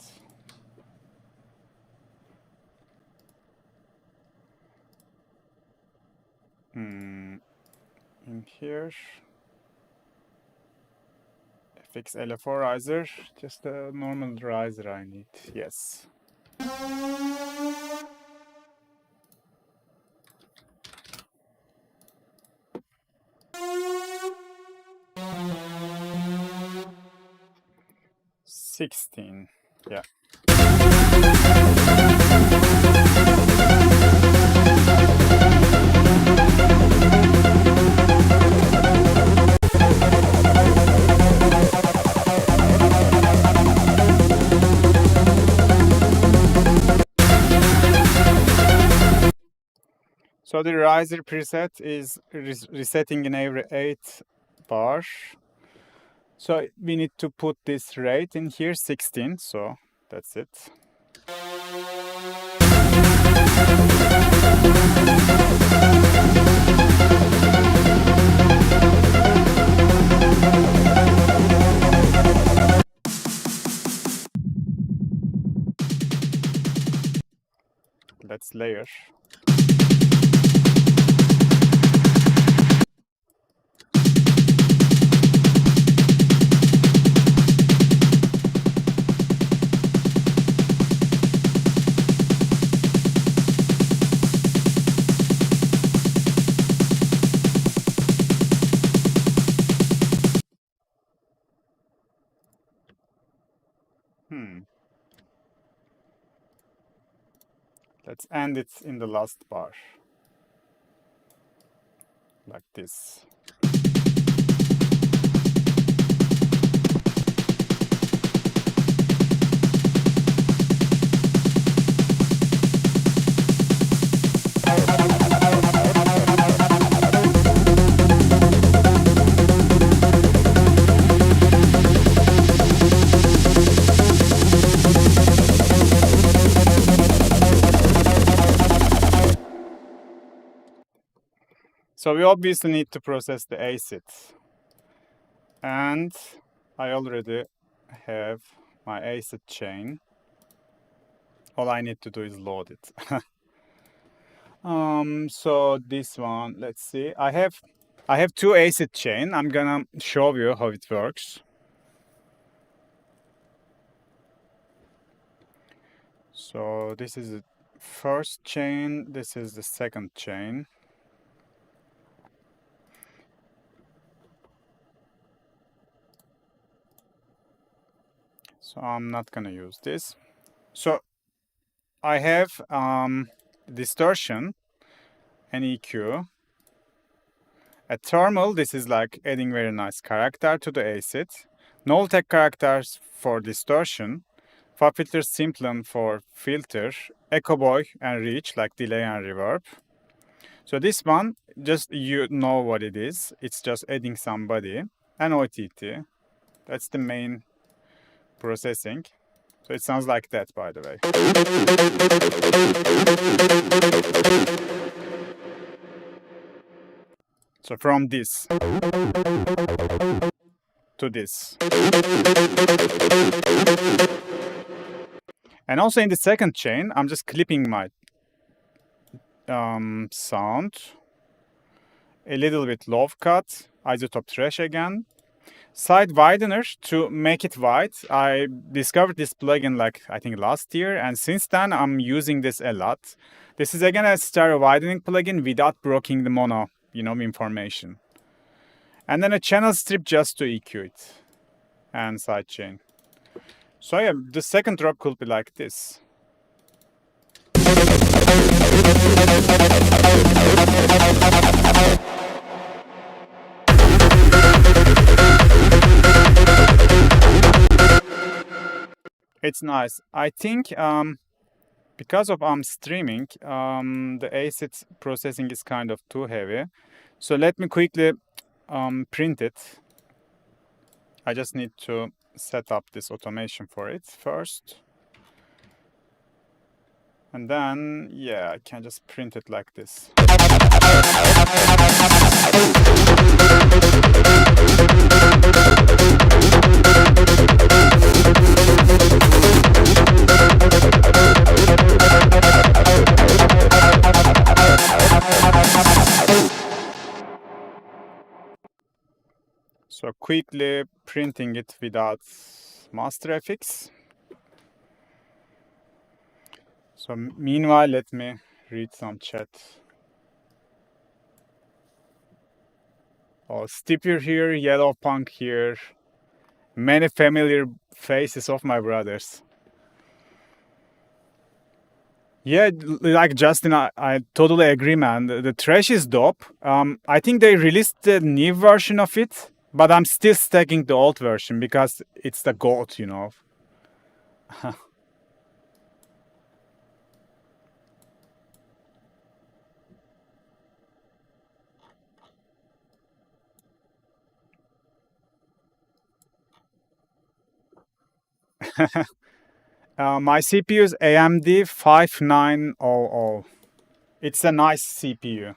In here. Fix LFO riser, just a normal riser I need, yes. $16, yeah. So the riser preset is resetting in every 8 bars. So we need to put this rate in here, 16. So That's it. Let's layer. Let's end it in the last bar. Like this. So we obviously need to process the acid. And I already have my acid chain. All I need to do is load it. So this one, let's see. I have two acid chain. I'm gonna show you how it works. So this is the first chain, this is the second chain. So I'm not gonna use this. So I have distortion and EQ. A thermal, this is like adding very nice character to the acid. Null tech characters for distortion. Fab filter simplen for filter. Echo boy and reach like delay and reverb. So this one, just you know what it is. It's just adding some body and OTT. That's the main processing. So it sounds like that, by the way. So from this to this. And also in the second chain, I'm just clipping my sound. A little bit low cut, isotope trash again. Side widener to make it wide. I discovered this plugin like I think last year, and since then I'm using this a lot. This is again a stereo widening plugin without breaking the mono, information. And then a channel strip just to EQ it. And sidechain. So yeah, the second drop could be like this. It's nice. I think because of streaming, the acid processing is kind of too heavy. So let me quickly print it. I just need to set up this automation for it first. And then, yeah, I can just print it like this. So quickly printing it without MasterFX. So meanwhile, let me read some chat. Oh, Stipper here, Yellow Punk here. Many familiar faces of my brothers. Yeah, like Justin, I totally agree, man. The trash is dope. I think they released the new version of it, but I'm still stacking the old version because it's the GOAT, My CPU is AMD 5900. It's a nice CPU.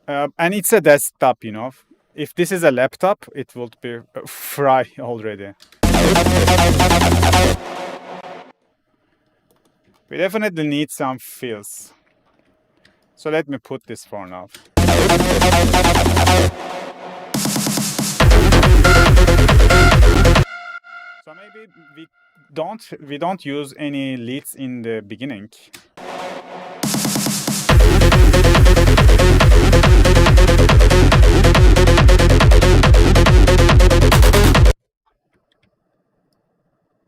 And it's a desktop, you know. If this is a laptop, it would be fry already. We definitely need some fills. So let me put this for now. So maybe we don't use any leads in the beginning.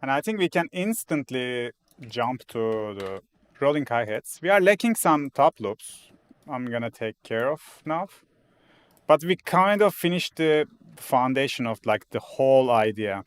And I think we can instantly jump to the rolling hi-hats. We are lacking some top loops. I'm gonna take care of now. But we kind of finished the foundation of like the whole idea.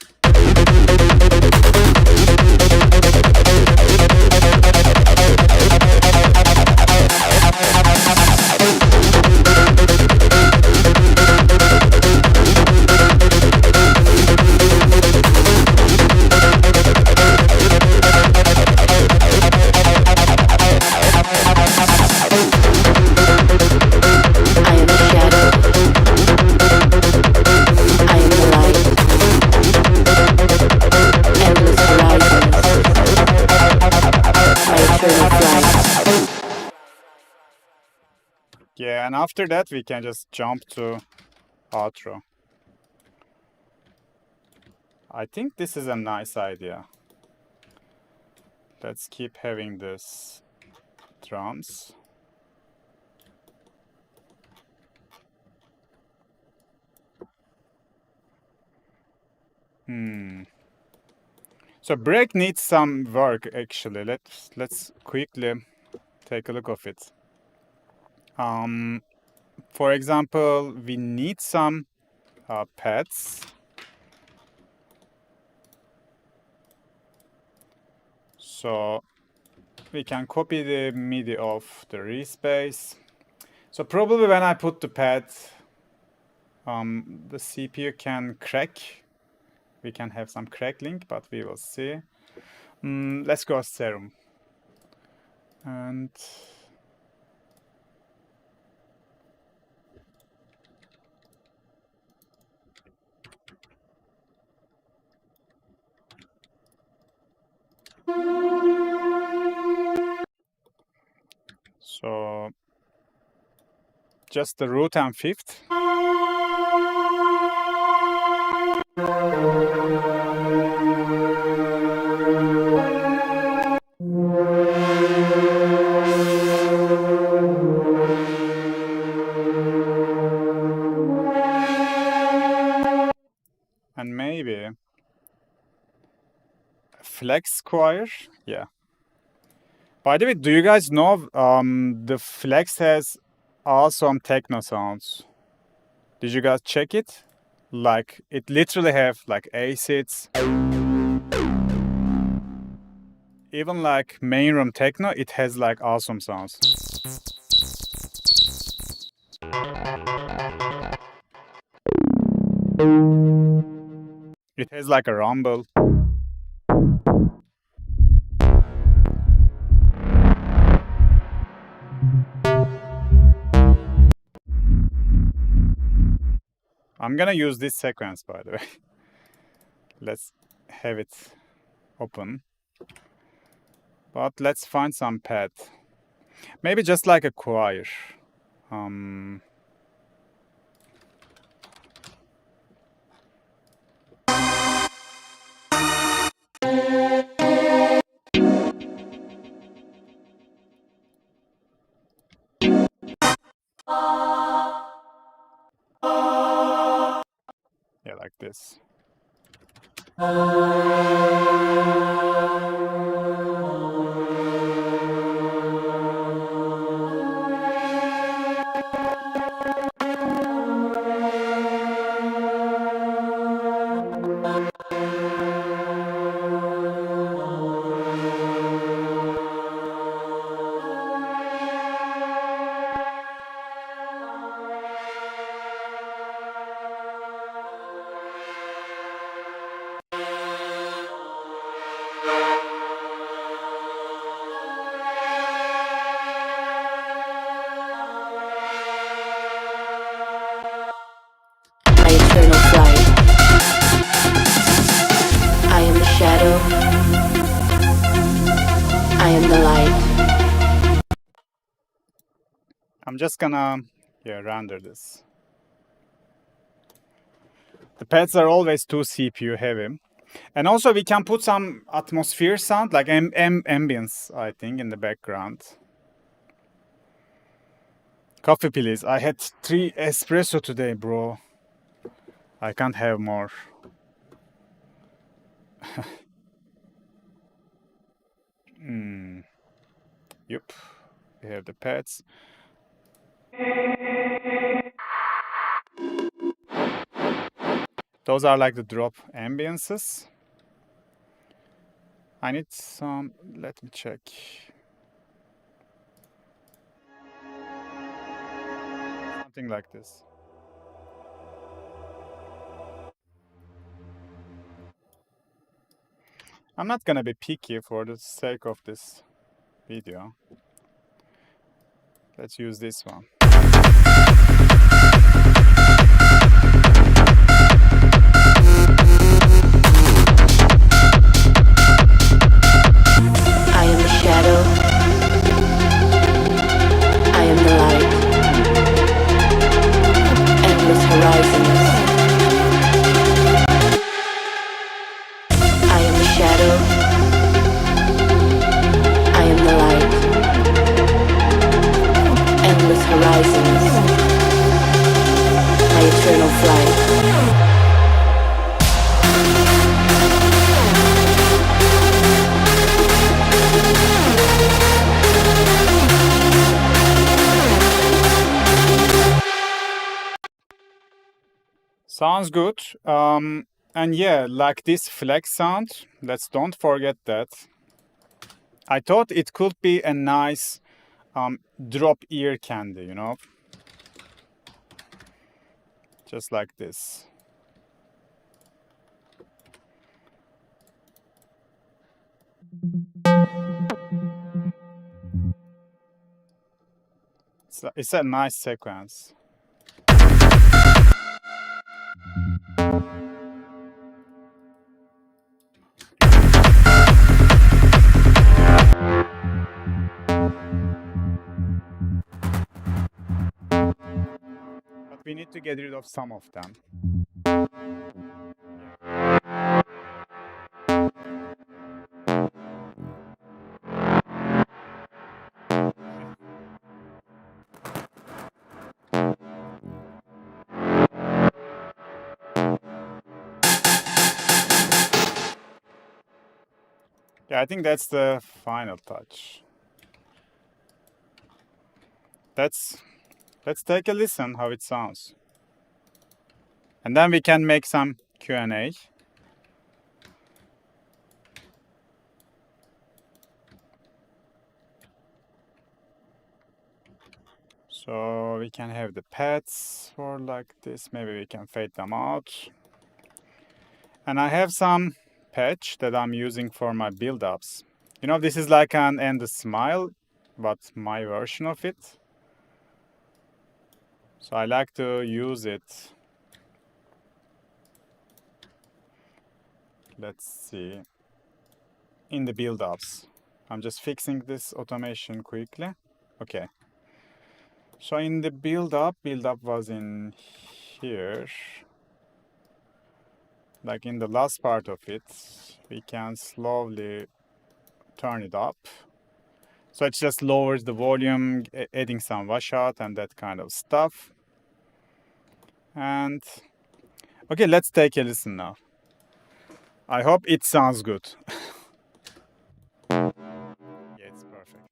Yeah, and after that we can just jump to outro. I think this is a nice idea. Let's keep having this drums. So break needs some work actually. Let's quickly take a look of it. For example, we need some pads. So we can copy the MIDI of the respace. So probably when I put the pad, the CPU can crack. We can have some crackling, but we will see. Let's go serum. And so just the root and fifth. And maybe flex choir. Yeah. By the way, do you guys know the flex has awesome techno sounds? Did you guys check it? Like it literally have like acids. Even like main room techno, it has like awesome sounds. It has like a rumble. I'm gonna use this sequence, by the way. Let's have it open. But let's find some pad. Maybe just like a choir. Yeah, like this. I'm just gonna render this. The pads are always too CPU heavy. And also we can put some atmosphere sound, like ambience, I think, in the background. Coffee, please. I had 3 espresso today, bro. I can't have more. Yep. We have the pads. Those are like the drop ambiances. I need some, let me check. Something like this. I'm not gonna be picky for the sake of this video. Let's use this one. I am the shadow. I am the light. Endless horizons. I am the shadow. I am the light. Endless horizons. My eternal flight. Sounds good. And yeah, like this flex sound, don't forget that. I thought it could be a nice drop ear candy, you know? Just like this. It's a nice sequence. But we need to get rid of some of them. Yeah, I think that's the final touch. Let's take a listen how it sounds. And then we can make some Q&A. So we can have the pads for like this. Maybe we can fade them out. And I have some patch that I'm using for my build-ups. You know, this is like an End the Smile, but my version of it. So I like to use it. Let's see. In the build-ups. I'm just fixing this automation quickly. Okay. So in the build-up was in here. Like in the last part of it, we can slowly turn it up. So it just lowers the volume, adding some washout and that kind of stuff. And okay, let's take a listen now. I hope it sounds good. Yeah, it's perfect.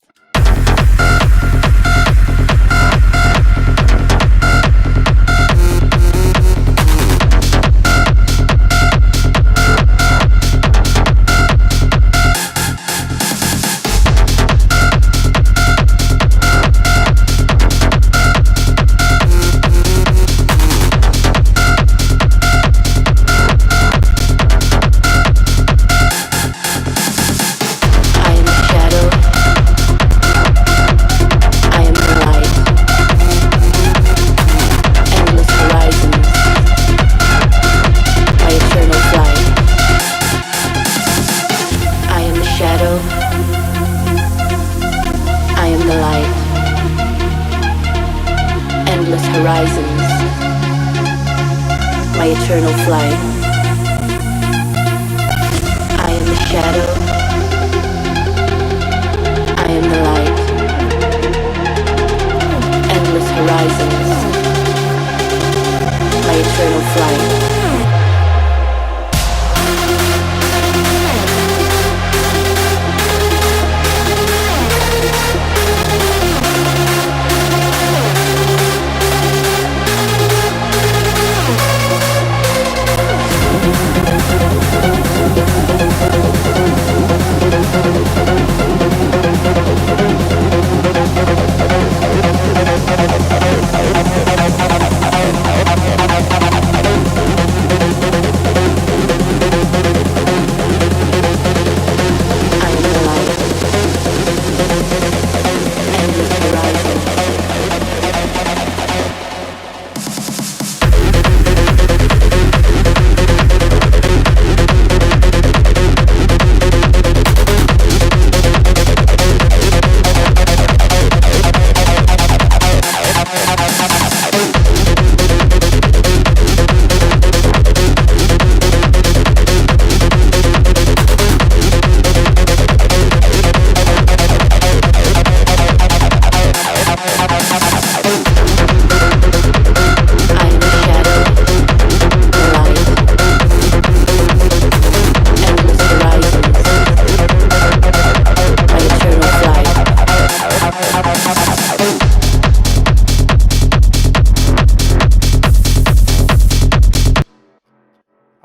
endless horizons, my eternal flight. I am the shadow, I am the light. Endless horizons, my eternal flight.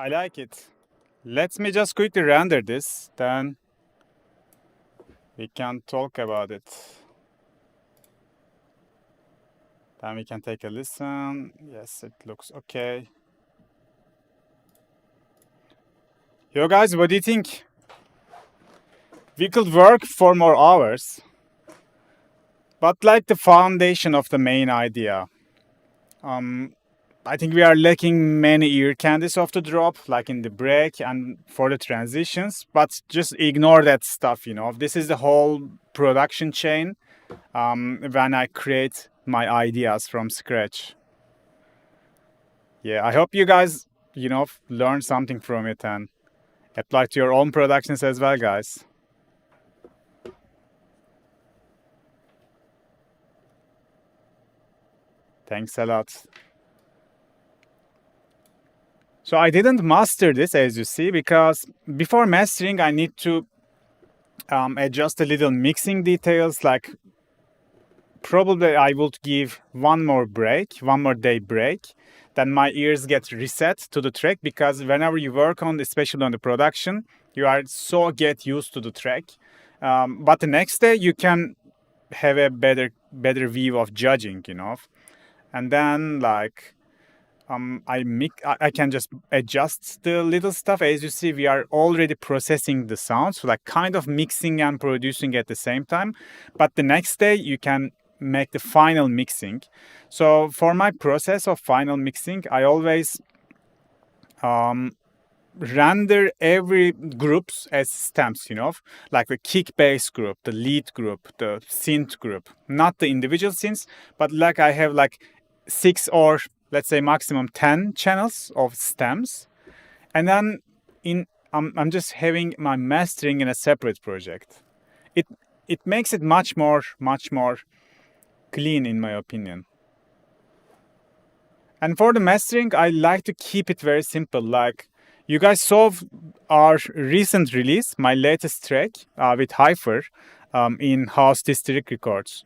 I like it. Let me just quickly render this, then we can talk about it. Then we can take a listen. Yes, it looks okay. Yo guys, what do you think? We could work for more hours, but like the foundation of the main idea. I think we are lacking many ear candies of the drop, like in the break and for the transitions, but just ignore that stuff, you know. This is the whole production chain when I create my ideas from scratch. Yeah, I hope you guys, you know, learn something from it and apply to your own productions as well, guys. Thanks a lot. So I didn't master this, as you see, because before mastering, I need to adjust a little mixing details. Like probably I would give one more day break. Then my ears get reset to the track, because whenever you work on, especially on the production, you are so get used to the track. But the next day you can have a better view of judging, you know. And then like I can just adjust the little stuff. As you see, we are already processing the sound, so like kind of mixing and producing at the same time. But the next day you can make the final mixing. So for my process of final mixing, I always render every groups as stems, you know, like the kick bass group, the lead group, the synth group, not the individual synths, but like I have like 6 or let's say maximum 10 channels of stems. And then I'm just having my mastering in a separate project. It makes it much more clean, in my opinion. And for the mastering, I like to keep it very simple. Like you guys saw our recent release, my latest track with Hyper in House District Records.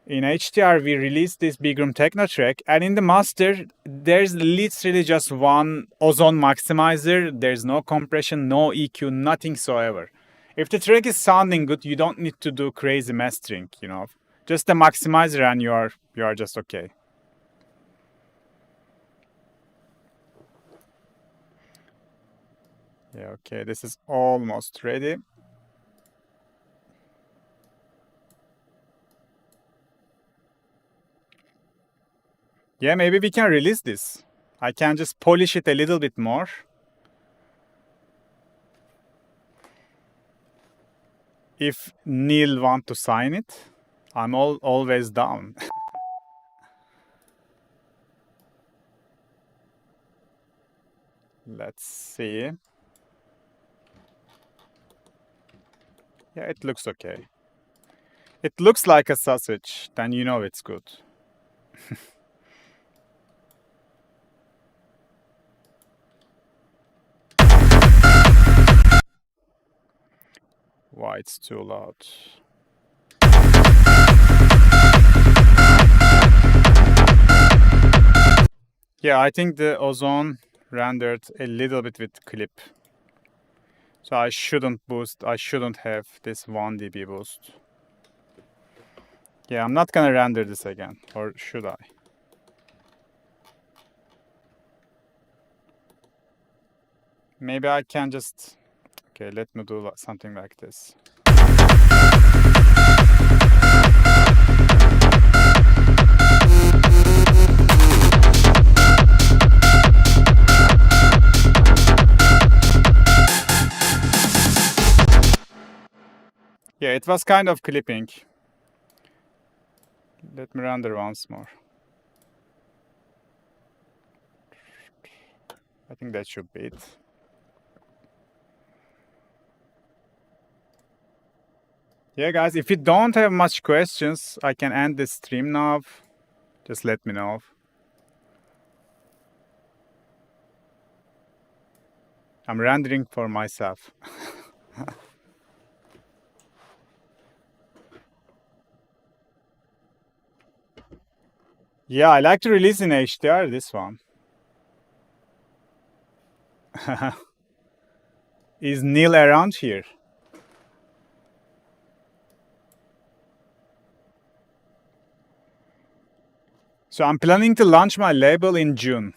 In HDR, we released this bigroom techno track, and in the master, there's literally just one Ozgun maximizer. There's no compression, no EQ, nothing so ever. If the track is sounding good, you don't need to do crazy mastering, you know. Just a maximizer and you are just okay. Yeah, okay, this is almost ready. Yeah, maybe we can release this. I can just polish it a little bit more. If Neil want to sign it, I'm always down. Let's see. Yeah, it looks okay. It looks like a sausage, then you know it's good. Why it's too loud? Yeah, I think the Ozgun rendered a little bit with clip. So I shouldn't have this 1 dB boost. Yeah, I'm not gonna render this again, or should I? Maybe I can just... Okay, let me do something like this. Yeah, it was kind of clipping. Let me render once more. I think that should be it. Yeah, guys, if you don't have much questions, I can end the stream now. Just let me know. I'm rendering for myself. Yeah, I like to release in HDR, this one. Is Neil around here? So I'm planning to launch my label in June.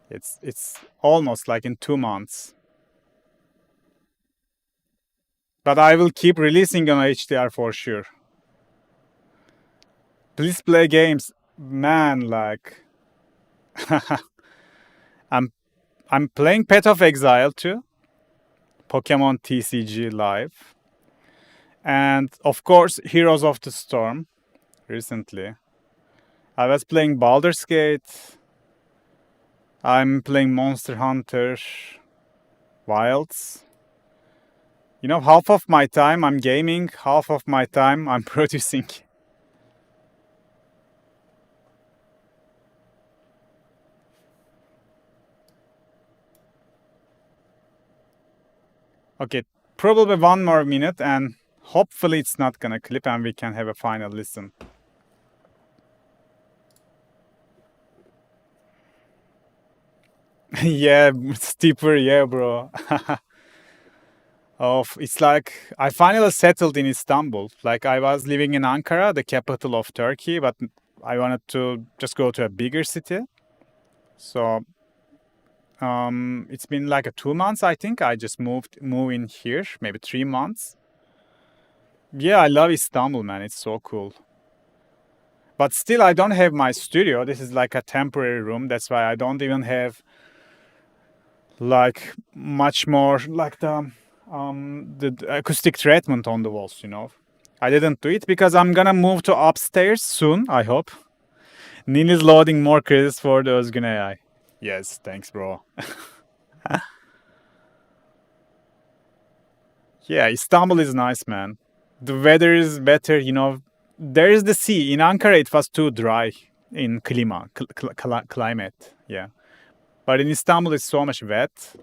It's almost like in 2 months. But I will keep releasing on HDR for sure. Please play games. Man, like... I'm playing Path of Exile too. Pokemon TCG Live. And of course, Heroes of the Storm. Recently. I was playing Baldur's Gate. I'm playing Monster Hunter Wilds. You know, half of my time I'm gaming, half of my time I'm producing. Okay, probably 1 more minute and hopefully it's not gonna clip and we can have a final listen. Yeah, steeper, yeah, bro. It's like I finally settled in Istanbul. Like I was living in Ankara, the capital of Turkey, but I wanted to just go to a bigger city. So it's been like 2 months, I think. I just moved in here, maybe 3 months. Yeah, I love Istanbul, man. It's so cool. But still, I don't have my studio. This is like a temporary room. That's why I don't even have like much more like the acoustic treatment on the walls, you know. I didn't do it because I'm gonna move to upstairs soon, I hope. Neil is loading more credits for the Ozgun AI. Yes, thanks, bro. Yeah, Istanbul is nice, man. The weather is better, you know. There is the sea. In Ankara, it was too dry in climate. Yeah. But in Istanbul, it's so much wet.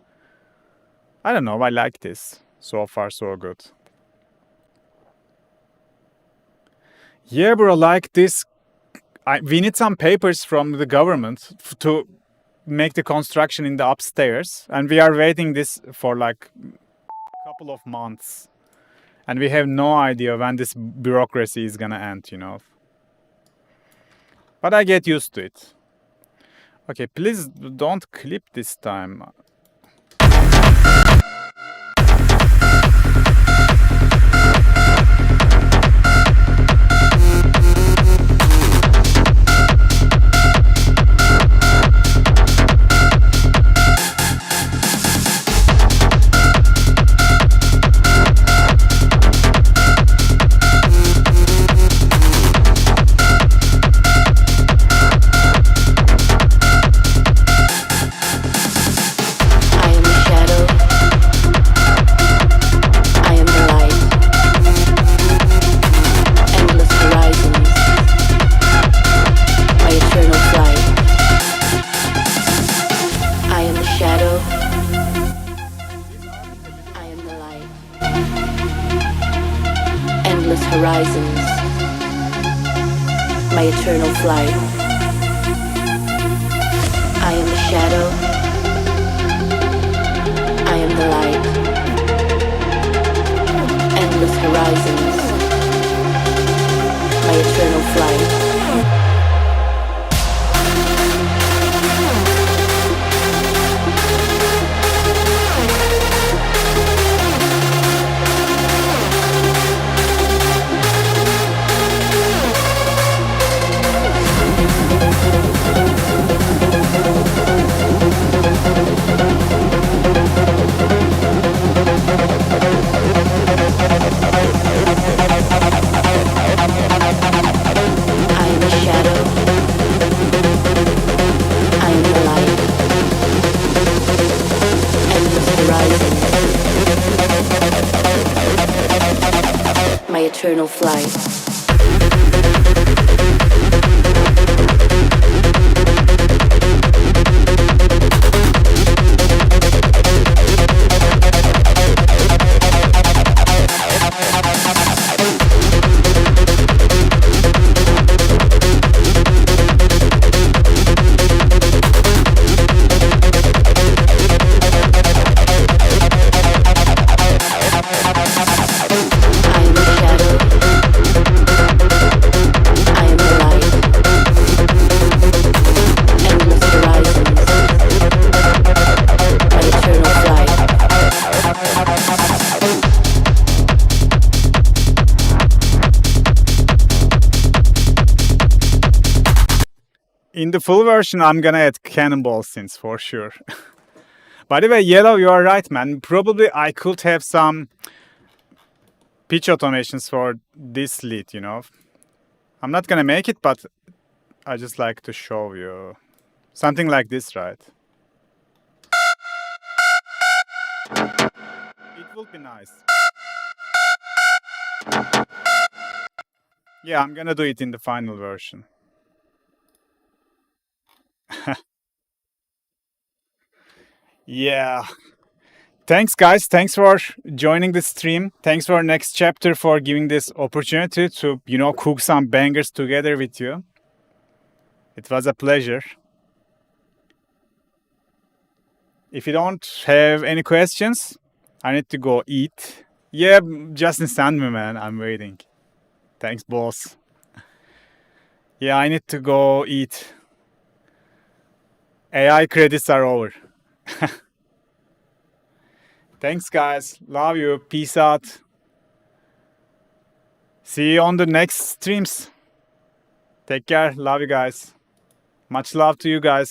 I don't know. I like this. So far, so good. Yeah, bro, like this. We need some papers from the government to make the construction in the upstairs. And we are waiting this for like a couple of months. And we have no idea when this bureaucracy is gonna end, you know. But I get used to it. Okay, please don't clip this time. endless horizons, my eternal flight. I am the shadow, I am the light. Endless horizons, my eternal flight. Eternal flight. In the full version, I'm gonna add cannonball synths for sure. By the way, Yellow, you are right, man. Probably I could have some pitch automations for this lead, you know. I'm not gonna make it, but I just like to show you. Something like this, right? It will be nice. Yeah, I'm gonna do it in the final version. Yeah. Thanks, guys. Thanks for joining the stream. Thanks for Next Chapter for giving this opportunity to, you know, cook some bangers together with you. It was a pleasure. If you don't have any questions, I need to go eat. Yeah, Justin, send me, man. I'm waiting. Thanks, boss. Yeah, I need to go eat. AI credits are over. Thanks, guys. Love you. Peace out. See you on the next streams. Take care. Love you guys. Much love to you guys.